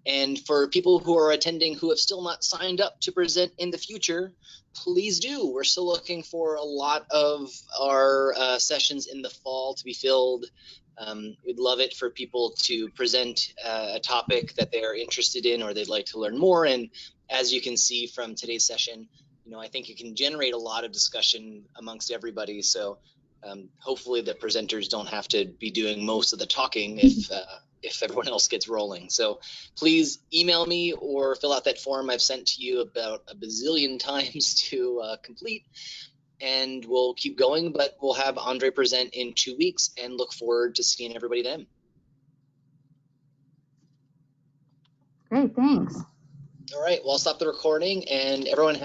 And for people who are attending who have still not signed up to present in the future, please do. We're still looking for a lot of our sessions in the fall to be filled. We'd love it for people to present a topic that they are interested in or they'd like to learn more. And as you can see from today's session, I think it can generate a lot of discussion amongst everybody. So hopefully the presenters don't have to be doing most of the talking if everyone else gets rolling. So please email me or fill out that form I've sent to you about a bazillion times to complete. And we'll keep going, but we'll have Andre present in 2 weeks and look forward to seeing everybody then. Great, thanks. All right, well, I'll stop the recording and everyone